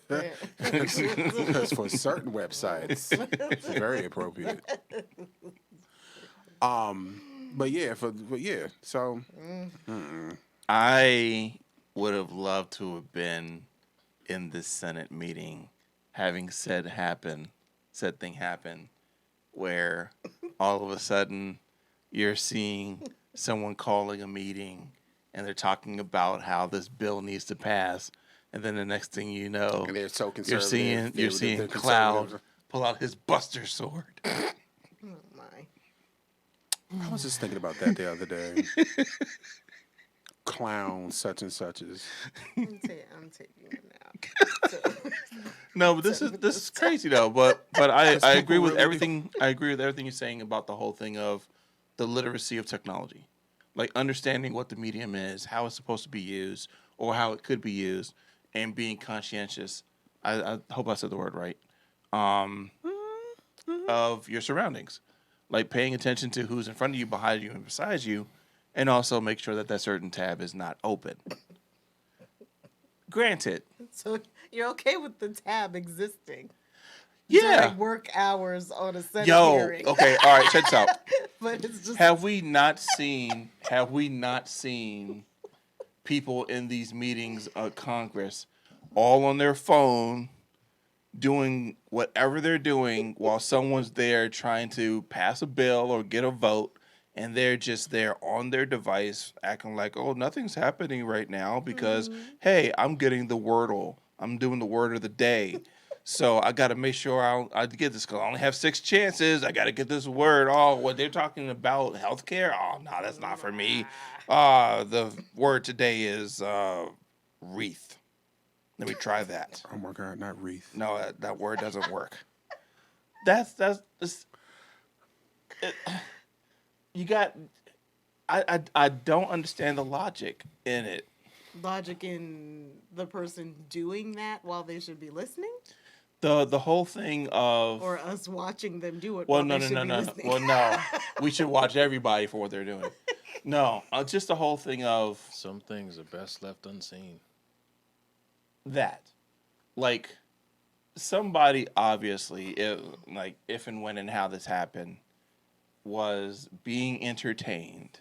Yeah. Because for certain websites, it's very appropriate. But yeah. So I would have loved to have been in this Senate meeting, having said thing happen, where all of a sudden you're seeing someone calling a meeting and they're talking about how this bill needs to pass, and then the next thing you know, and they're so you're conservative. seeing They're Cloud conservative. pull out his Buster sword. Oh, my. I was just thinking about that the other day. Clown such and suches. I'm taking it now. So, No, but this is crazy though. But I Because people agree with really- everything. I agree with everything you're saying about the whole thing of the literacy of technology, like understanding what the medium is, how it's supposed to be used, or how it could be used, and being conscientious. I hope I said the word right. Of your surroundings, like paying attention to who's in front of you, behind you, and beside you, and also make sure that certain tab is not open. Granted, so you're okay with the tab existing yeah. during work hours on a Senate Yo, hearing? okay, all right, check this out. But it's just Have we not seen people in these meetings of Congress all on their phone doing whatever they're doing while someone's there trying to pass a bill or get a vote, and they're just there on their device acting like, oh, nothing's happening right now because, hey, I'm getting the Wordle I'm doing the word of the day. So I got to make sure I get this because I only have 6 chances. I got to get this word. Oh, what they're talking about healthcare? Oh, no, that's not for me. The word today is wreath. Let me try that. Oh my God, not wreath. No, that word doesn't work. You got. I don't understand the logic in it. Logic in the person doing that while they should be listening, The whole thing of or us watching them do it well, while no, they no, should no, be no, no. listening. Well, no, we should watch everybody for what they're doing. No, just the whole thing of Some things are best left unseen. that, like somebody obviously, if and when and how this happened, was being entertained,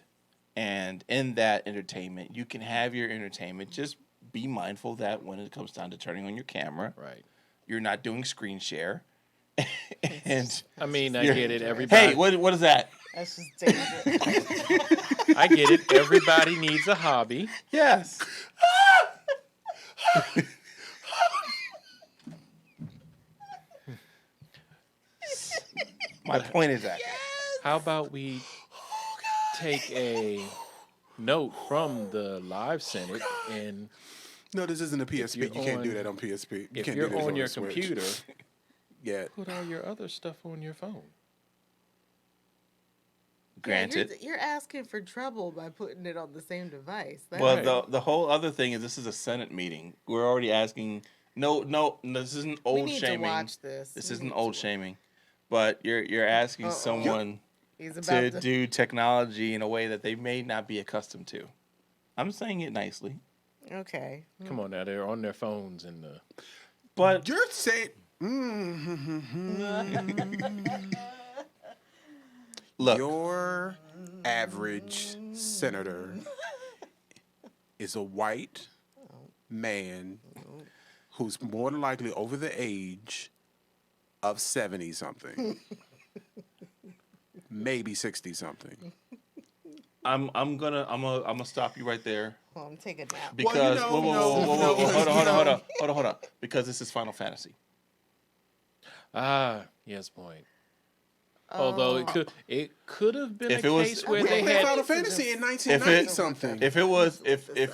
and in that entertainment, you can have your entertainment. Just be mindful that when it comes down to turning on your camera, Right. you're not doing screen share. And I mean, I you're- get it. Everybody. hey, what is that? That's just dangerous. I get it. Everybody needs a hobby. Yes. My point is that. How about we take a note from the live Senate, and No, this isn't a PSP. you're You can't do on- that on PSP. You if can't you're do this on the your Switch. computer, Yeah. put all your other stuff on your phone. Granted. Yeah, you're asking for trouble by putting it on the same device. Well, Right. the whole other thing is this is a Senate meeting. We're already asking. No, this isn't we old need shaming. to watch this. This We isn't need old to shaming, but you're asking Uh-oh. someone He's to about to. do technology in a way that they may not be accustomed to. I'm saying it nicely, Okay. Come on now, they're on their phones and but You're saying. look, Your average senator is a white man who's more than likely over the age of 70 something, maybe 60 something. I'm gonna stop you right there Well, I'm taking a nap. because know, whoa, no, hold on, because this is Final Fantasy. yes, point. Although it could have been If a it was- case where We they played had Final Fantasy in If 1990 it something. if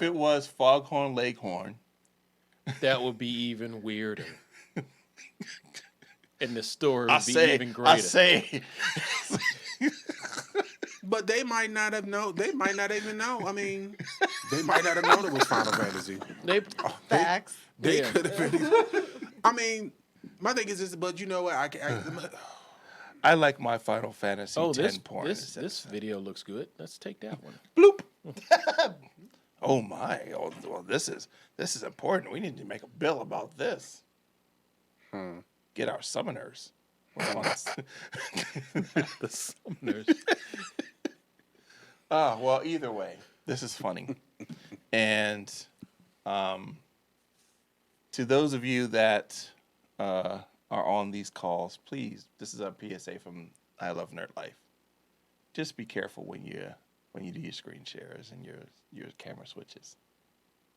it was Foghorn Leghorn, that would be even weirder, and the story I would be say even greater. I say But they might not have known. They might not even know. I mean, they might not have known it was Final Fantasy. They Facts. They Yeah. could have been. I mean, my thing is this, but you know what? I like my Final Fantasy oh 10 this porn. this video looks good. Let's take that one. Bloop. Oh my! Oh, well, this is important. We need to make a bill about this. Get our summoners. The summoners. Well, either way, this is funny. And to those of you that are on these calls, please, this is a PSA from I Love Nerd Life. Just be careful when you do your screen shares and your camera switches.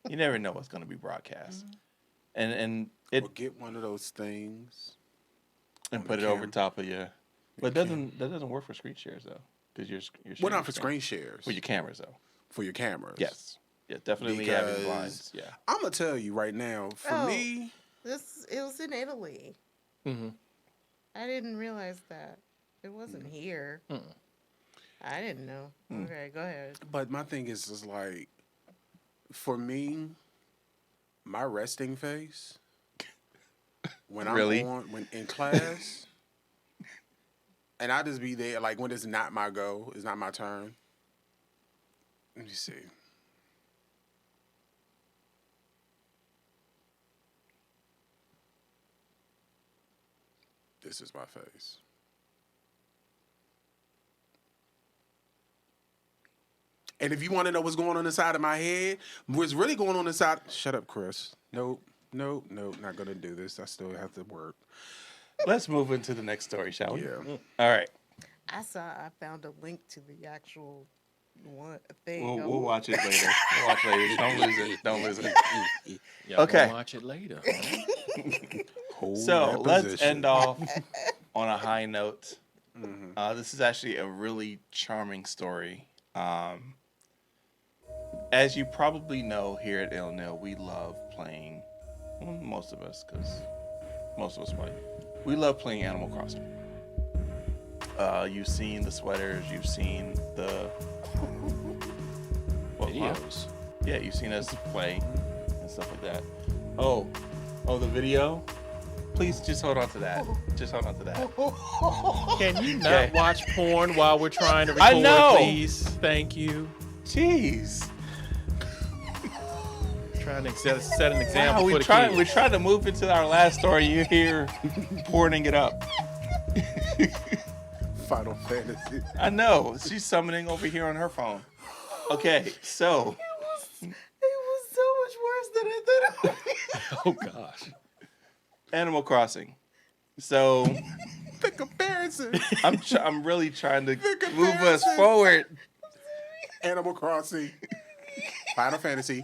You never know what's going to be broadcast. And it Or get one of those things. and on put the it over camera. top of your. But that doesn't work for screen shares though, because you're Well, not sharing for screen shares. for your cameras though. For your cameras. Yes, yeah, definitely having Because blinds. Yeah, I'm gonna tell you right now. For Oh. me, It was in Italy. Mm-hmm. I didn't realize that. It wasn't here. I didn't know. Okay, go ahead. but my thing is like, for me, my resting face when Really? when in class, and I just be there like when it's not my go, it's not my turn. Let me see. This is my face. And if you want to know what's going on inside of my head, what's really going on inside, shut up, Chris. Nope, not gonna do this. I still have to work. let's move into the next story, shall we? Yeah. All right. I found a link to the actual one thing. We'll watch it later. We'll watch it later. Don't lose it. Don't lose it. Y'all Okay. gonna watch it later. Huh? Hold So that let's position. end off on a high note. Mhm. This is actually a really charming story. As you probably know, here at ILNL, we love playing. Well, most of us, because most of us play. We love playing Animal Crossing. You've seen the sweaters. You've seen the what, huh? Videos. Yeah, you've seen us play and stuff like that. Oh, the video. Please just hold on to that. Just hold on to that. Can you not Okay. watch porn while we're trying to I record, know. please? Thank you. Jeez. Trying to set an example Wow, for we the trying kids. to move into our last story. You're here porning it up. Final Fantasy. I know. She's summoning over here on her phone. Okay, so It was so much worse than I thought it would be. Oh gosh. Animal Crossing. So The comparison. I'm really trying to The move us comparison. forward. Animal Crossing. Final Fantasy.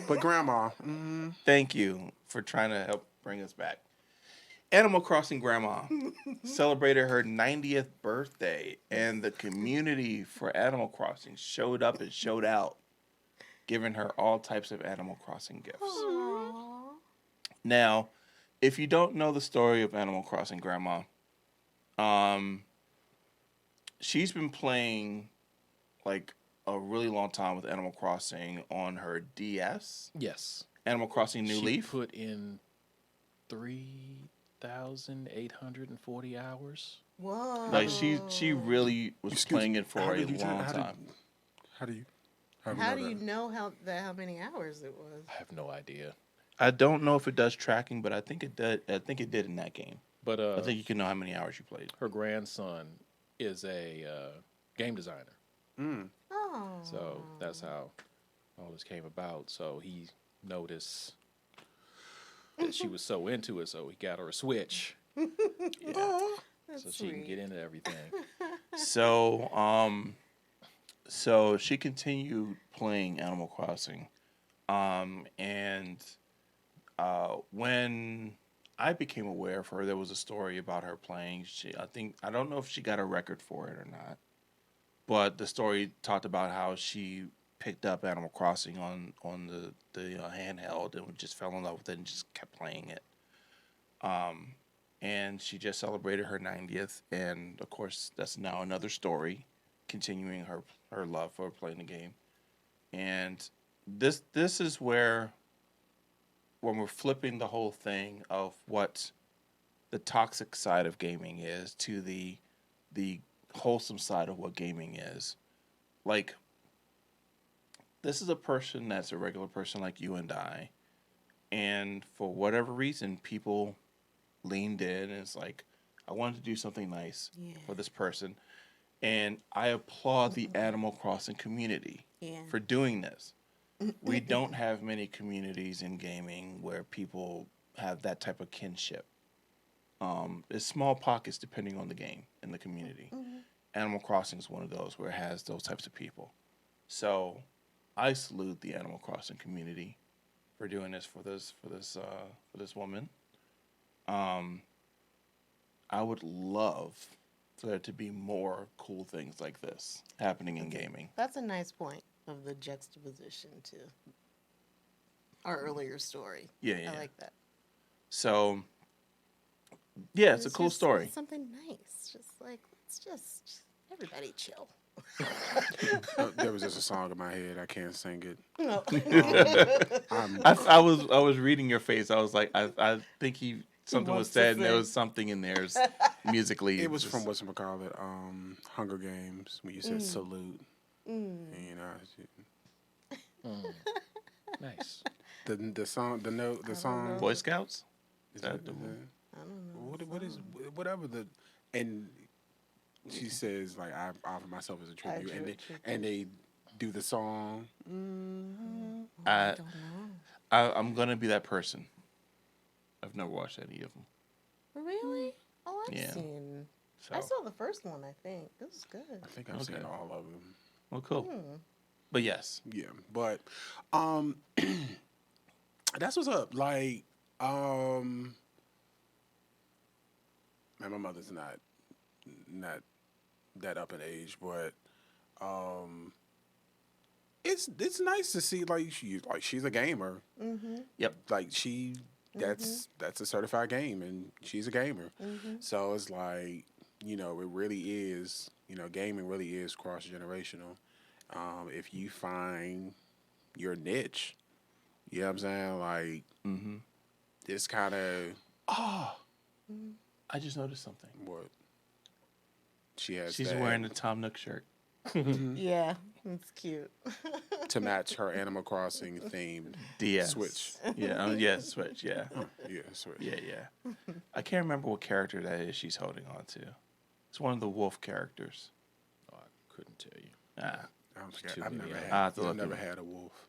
But Grandma. Thank you for trying to help bring us back. Animal Crossing Grandma celebrated her 90th birthday, and the community for Animal Crossing showed up and showed out, giving her all types of Animal Crossing gifts. Aw. Now, if you don't know the story of Animal Crossing Grandma, she's been playing like a really long time with Animal Crossing on her DS. Yes. Animal Crossing New She Leaf. put in 3,840 hours. Whoa. Like she really was Excuse playing me, it for how a did you turn- long how did- time. How do you? How do you know how many hours it was? I have no idea. I don't know if it does tracking, but I think it did. I think it did in that game. But I think you can know how many hours you played. her grandson is a game designer. Oh. So that's how all this came about. So he noticed that she was so into it, so he got her a Switch Yeah. That's so she can sweet. get into everything. So she continued playing Animal Crossing, and when I became aware of her, there was a story about her playing. I don't know if she got a record for it or not, but the story talked about how she picked up Animal Crossing on the handheld and just fell in love with it and just kept playing it. And she just celebrated her 90th, and of course that's now another story, continuing her love for playing the game. And this is where when we're flipping the whole thing of what the toxic side of gaming is to the wholesome side of what gaming is. Like, this is a person that's a regular person like you and I, and for whatever reason people leaned in and it's like, I wanted to do something nice for this person, and I applaud the Animal Crossing community for doing this. We don't have many communities in gaming where people have that type of kinship. It's small pockets depending on the game and the community. Animal Crossing is one of those where it has those types of people. So I salute the Animal Crossing community for doing this for this woman. I would love for there to be more cool things like this happening in gaming. That's a nice point of the juxtaposition to our earlier story. Yeah. I like that. So, yeah, it's a cool just story. Something nice. Just like, let's just everybody chill. There was just a song in my head. I can't sing it. No. I was reading your face. I was like, I think something was wants to said and there sing. was something in there musically. It was just- from whatchamacallit, Hunger Games, when you said salute. And, you know, Nice. the song, the song. Boy Scouts. Is that it the- I don't know. what is whatever the and she says like I offer myself as a tribute and they do the song. I don't know. I'm gonna be that person. I've never watched any of them. Really? Oh, I've Yeah. seen So, I saw the first one, I think. It was good. I think I've seen Okay. all of them. well, cool. But yes, Yeah, but that's what's up. Like, man, my mother's not that up in age, but um, it's nice to see she's a gamer. yep. Like that's a certified game, and she's a gamer. So it's like it really is. Gaming really is cross generational. If you find your niche, you know what I'm saying? Like it's kind of Oh, I just noticed something. what she has She's that wearing a Tom Nook shirt. Yeah, it's cute. to match her Animal Crossing themed DS. Switch. Yeah, Switch. Yeah, Yeah, Switch. yeah. I can't remember what character that is she's holding on to. It's one of the wolf characters. Oh, I couldn't tell you. Ah, I don't think Too I've many never animals. I'll have had. to I've look never it up. had a wolf.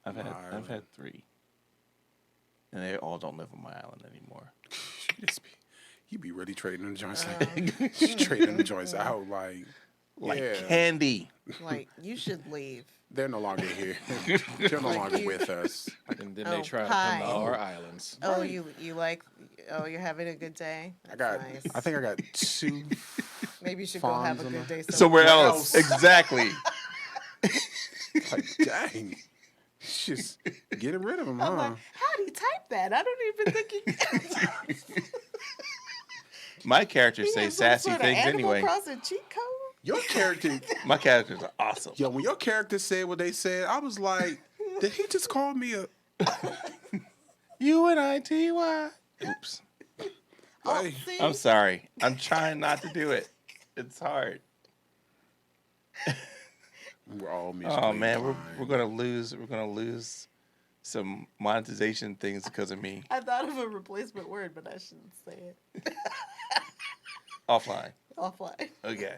I've had 3, and they all don't live on my island anymore. You be really trading them joints trading them joints out like yeah. Candy. Like, you should leave. They're no longer here. They're no Like longer you- with us. And then Oh, they try to pie. come to our islands. Oh, you like? Oh, you're having a good day. That's nice. I think I got 2 Maybe you should go have a fawns on good the- day Somewhere else. else. Exactly. like dang. It's just getting rid of them, I'm huh? like, how do you type that? I don't even think he. My characters He say has some sassy sort of things Animal anyway. Crossing cheat code. Your character, My characters are awesome. yo, when your character said what they said, I was like, did he just call me a UNITY. Oops. like? See? I'm sorry. I'm trying not to do it. It's hard. We're all Oh musically man, inclined. we're gonna lose some monetization things because of me. I thought of a replacement word, but I shouldn't say it. Offline. Offline. Okay.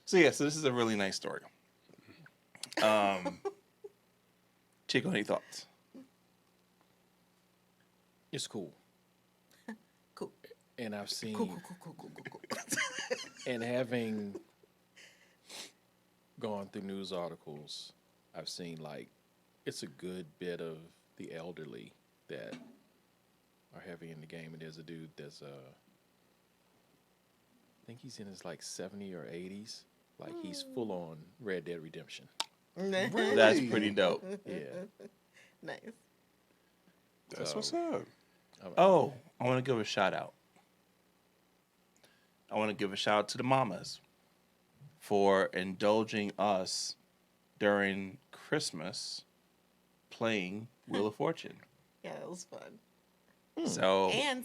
So this is a really nice story. Chico, any thoughts? It's cool. Cool. And I've seen, Cool. and having gone through news articles, I've seen like it's a good bit of the elderly that are heavy in the game. And there's a dude that's I think he's in his like 70 or 80s. Like he's full on Red Dead Redemption. That's pretty dope. Yeah. Nice. That's So, what's up. Oh, I want to give a shout out. I want to give a shout out to the mamas for indulging us during Christmas playing Wheel of Fortune. Yeah, it was fun. So And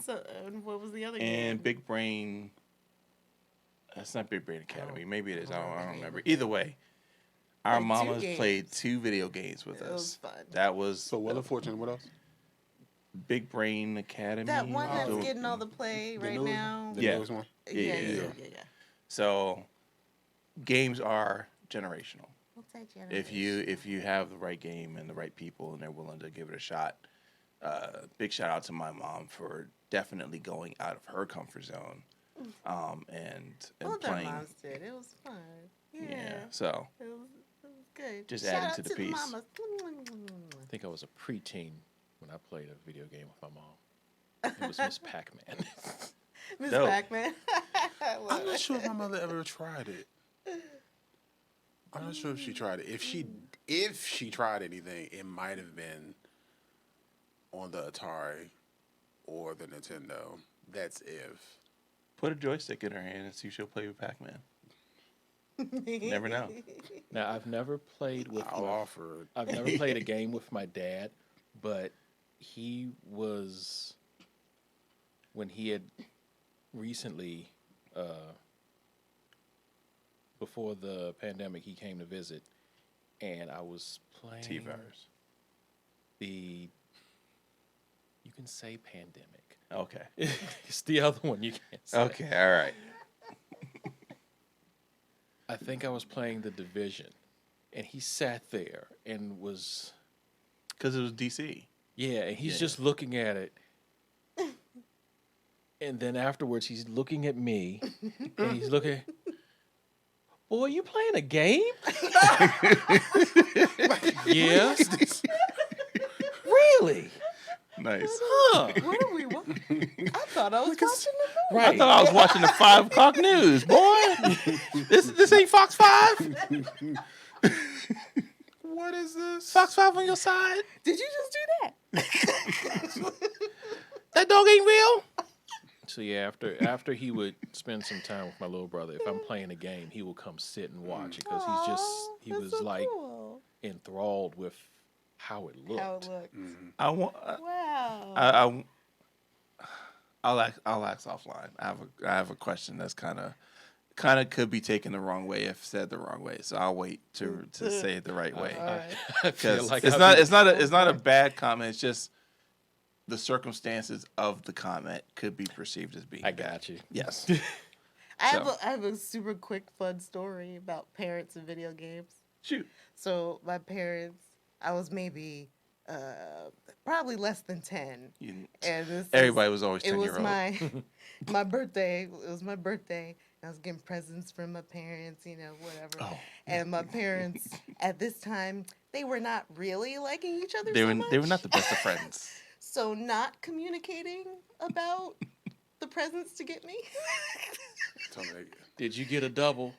what was the other game? and Big Brain. That's not Big Brain Academy. Maybe it is. I don't remember. remember. Either way, our Played 2 mamas games. played 2 video games with It us. was fun. That was So Wheel of Fortune, what else? Big Brain Academy. That one that's The- getting all the play The right newest- now. The Yeah. newest one? Yeah. So games are generational. Multi-generational. If you have the right game and the right people and they're willing to give it a shot, big shout out to my mom for definitely going out of her comfort zone, and Both our playing. moms did. It was fun. Yeah. So It was good. Just Shout adding out to the piece. mamas. I think I was a preteen when I played a video game with my mom. It was Miss Pac-Man. Miss Dope. Pac-Man. I love I'm not it. sure if my mother ever tried it. I'm not sure if she tried it. If she tried anything, it might have been on the Atari or the Nintendo. That's if. put a joystick in her hand and see if she'll play with Pac-Man. Never know. Now I've never played with I'll offer. I've never played a game with my dad, but he was when he had recently before the pandemic he came to visit and I was playing T-virus. the you can say pandemic. Okay. It's the other one you can't say. Okay. All right. I think I was playing the Division and he sat there and was Because it was DC. yeah, and he's Yeah. just looking at it. And then afterwards, he's looking at me, and he's looking. Boy, you playing a game? Yeah. Really? Nice. Huh? What are we watching? I thought I was watching the movie. I thought I was watching the 5 o'clock news, boy. This ain't Fox 5. What is this? Fox 5 on your side. Did you just do that? That dog ain't real. So yeah, after he would spend some time with my little brother, if I'm playing a game, he will come sit and watch it because he That's was so like cool. enthralled with how it looked. How it looks. I want. Wow. I'll ask offline. I have a question that's kind of could be taken the wrong way if said the wrong way. So I'll wait to say it the right way. All right. I feel Because like it's not a bad comment. It's just the circumstances of the comment could be perceived as being I bad. got you. Yes. I have a super quick fun story about parents and video games. Shoot. So my parents, I was maybe probably less than 10. And Everybody was always 10 it was year old. my birthday. It was my birthday. I was getting presents from my parents, whatever. Oh. And my parents at this time, they were not really liking each other They so were much. they were not the best of friends. So not communicating about the presents to get me. Tell me. Did you get a double?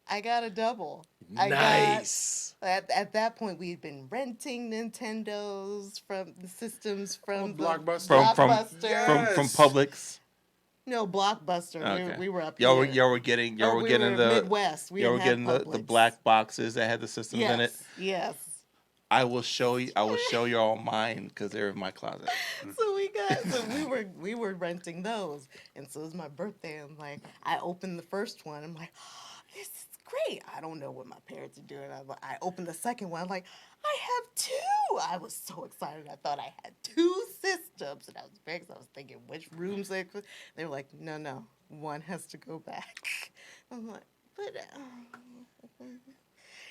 I got a double. Nice. At that point, we'd been renting Nintendos from the systems from the Blockbuster. Blockbuster. From Publix. No, Blockbuster. Okay. We were up Y'all here. were getting Or we were the Midwest. We y'all were didn't getting have the Publix. black boxes that had the systems in it. Yes. I will show you all mine because they're in my closet. So we were renting those, and so it was my birthday. I'm like, I opened the first one. I'm like, oh, this is great. I don't know what my parents are doing. I opened the second one. I'm like, I have 2. I was so excited. I thought I had 2 systems, and I was very excited. I was thinking which rooms they were like, no, one has to go back. I'm like, but.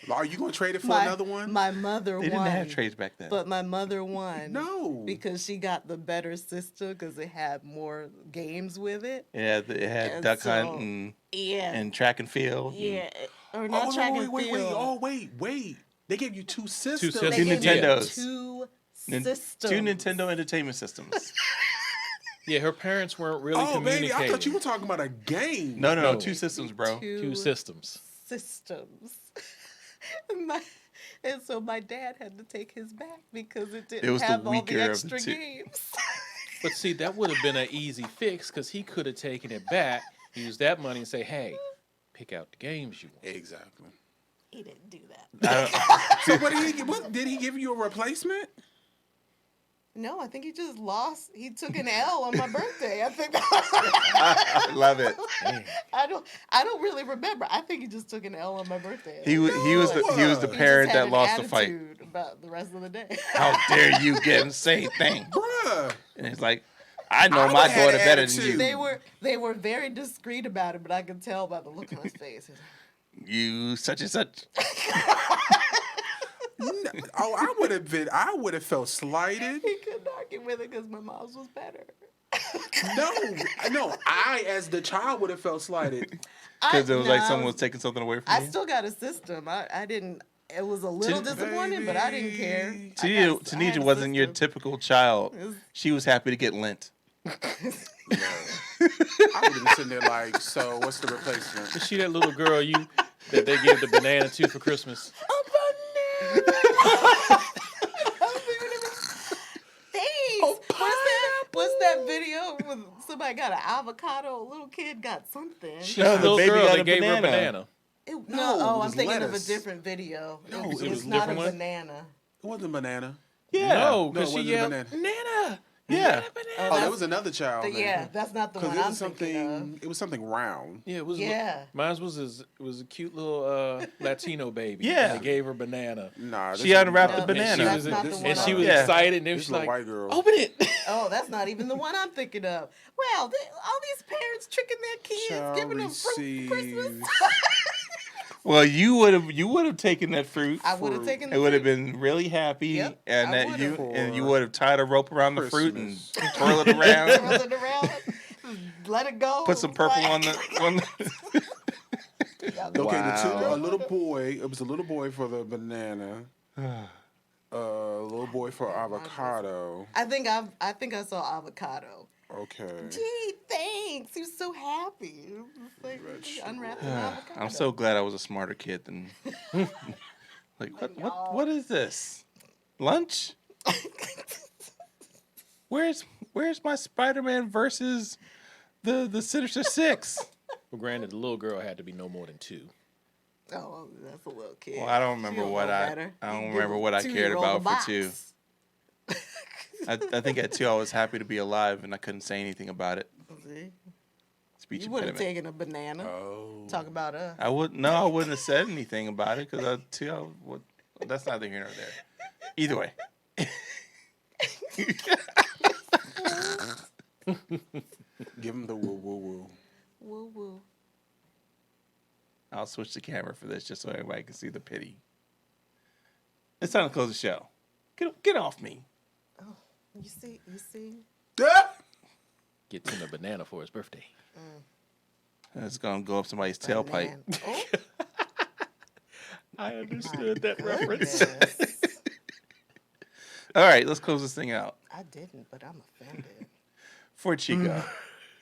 Are you gonna trade it for another one? My mother They won. didn't have trades back then. But my mother won. No. Because she got the better system because it had more games with it. Yeah, it had And duck so- hunt and Yeah. track and field. Yeah. Or not track and wait. field. Oh, wait. They gave you 2 systems. systems. They Two gave me Nintendos. 2 Nin- systems. 2 Nintendo Entertainment Systems. Yeah, her parents weren't really Oh, baby, communicating. I thought you were talking about a game. No, No. 2 systems, bro. 2 systems. systems. And so my dad had to take his back because it didn't It was the have all the weaker of the extra 2. games. But see, that would have been an easy fix because he could have taken it back, used that money, and say, "Hey, pick out the games you want." Exactly. He didn't do that. So what did he give you a replacement? No, I think he just lost. He took an L on my birthday. I think. I love it. I don't really remember. I think he just took an L on my birthday. He was the He parent just had that an lost the fight. attitude about the rest of the day. How dare you get and say thing? Bruh. And it's like, I know I my would've had daughter better than attitude. you. They were very discreet about it, but I could tell by the look on his face. You such and such. Oh, I would have felt slighted. He couldn't argue with it because my mom's was better. No, I as the child would have felt slighted. Because it was like No, someone was taking something away from I you. still got a system. I didn't. It was a little disappointing, but I didn't care. Tanisha wasn't your typical child. It was- She was happy to get lint. I would have been sitting there like, so what's the replacement? Is she that little girl that they gave the banana to for Christmas? Thanks. What's that video with somebody got an avocado? A little kid got something. She's No, the the little baby girl got that a gave her a banana. banana. No, No, it I'm was thinking lettuce. of a different video. No, It's it was a not a different one? banana. It wasn't banana. Yeah. No, No, because it she wasn't yelled, banana. "Nana, Yeah. Oh, there was another child. then. Yeah, that's not the 'Cause one it I'm was thinking of. something. It was something round. Yeah, it was. Yeah. Mine was a cute little Latino baby. Yeah. And they gave her banana. Nah, She unwrapped No, the banana. that's not the one And she I'm was Yeah. excited, and then This she's little like, white girl. "Open it." Oh, that's not even the one I'm thinking of. Well, all these parents tricking their kids, Shall giving them fruit for Christmas. receive. Well, you would have taken that fruit. I would have taken the It would have fruit. been really happy, Yep, and I that you would've. and you would have tied a rope around the fruit and Christmas. twirl it around. Twirl it around. let it go. Put some purple on the. Okay, Wow. a little boy. It was a little boy for the banana. A little boy for avocado. I think I saw avocado. Okay. Gee, thanks. He was so happy. It was like unwrapping avocado. I'm so glad I was a smarter kid than. Like what is this? Lunch? Where's my Spider-Man versus the Sinister Six? Well, granted, the little girl had to be no more than 2. Oh, that's a little kid. Well, I don't remember She what know I better. I don't You remember give what I a cared 2-year-old about a for box. 2. I think at 2 I was happy to be alive and I couldn't say anything about it. See? Speech You would have impediment. taken a banana. Oh. Talk about us. I wouldn't have said anything about it because that's neither here nor there. Either way. Give him the woo woo woo. Woo woo. I'll switch the camera for this just so everybody can see the pity. It's time to close the show. Get off me. Oh, you see. Gets him a banana for his birthday. It's gonna go up somebody's tailpipe. Man. Oh, I understood that reference. goodness. All right, let's close this thing out. I didn't, but I'm offended. For Chico,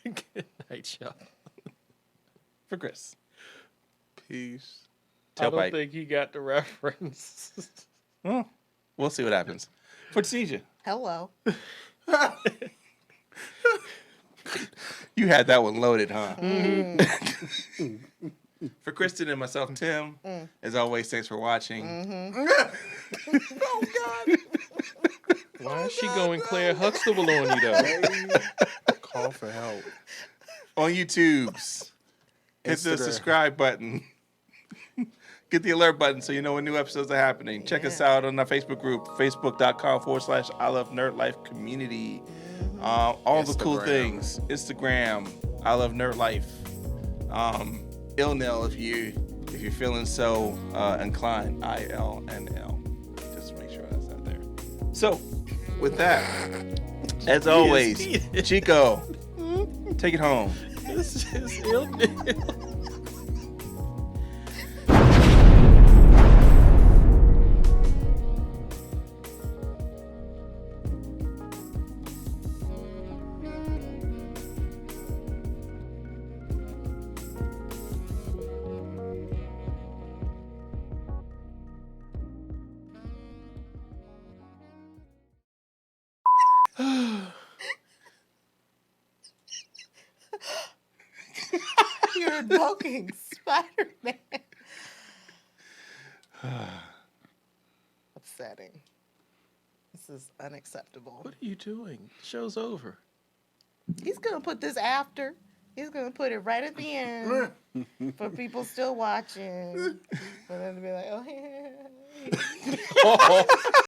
Good night, y'all. for Chris, Peace. I don't tailpipe. think he got the reference. Well, we'll see what happens. For Tanisha, Hello. you had that one loaded, huh? For Kristen and myself, Tim, as always, thanks for watching. Oh, God. Why is she going Claire Huxtable on you, though? Hey, call for help. On YouTube's, hit the Instagram. subscribe button. Get the alert button so you know when new episodes are happening. Check us out on our Facebook group, facebook.com/I Love Nerd Life Community. All the cool Instagram. things. Instagram, I Love Nerd Life. ILNL if you're feeling so inclined. ILNL. Just make sure that's out there. So, with that, as always, Chico, take it home. This is ill. You're invoking Spider-Man. Upsetting. This is unacceptable. What are you doing? The show's over. He's going to put this after. He's going to put it right at the end for people still watching. For them to be like, oh, yeah.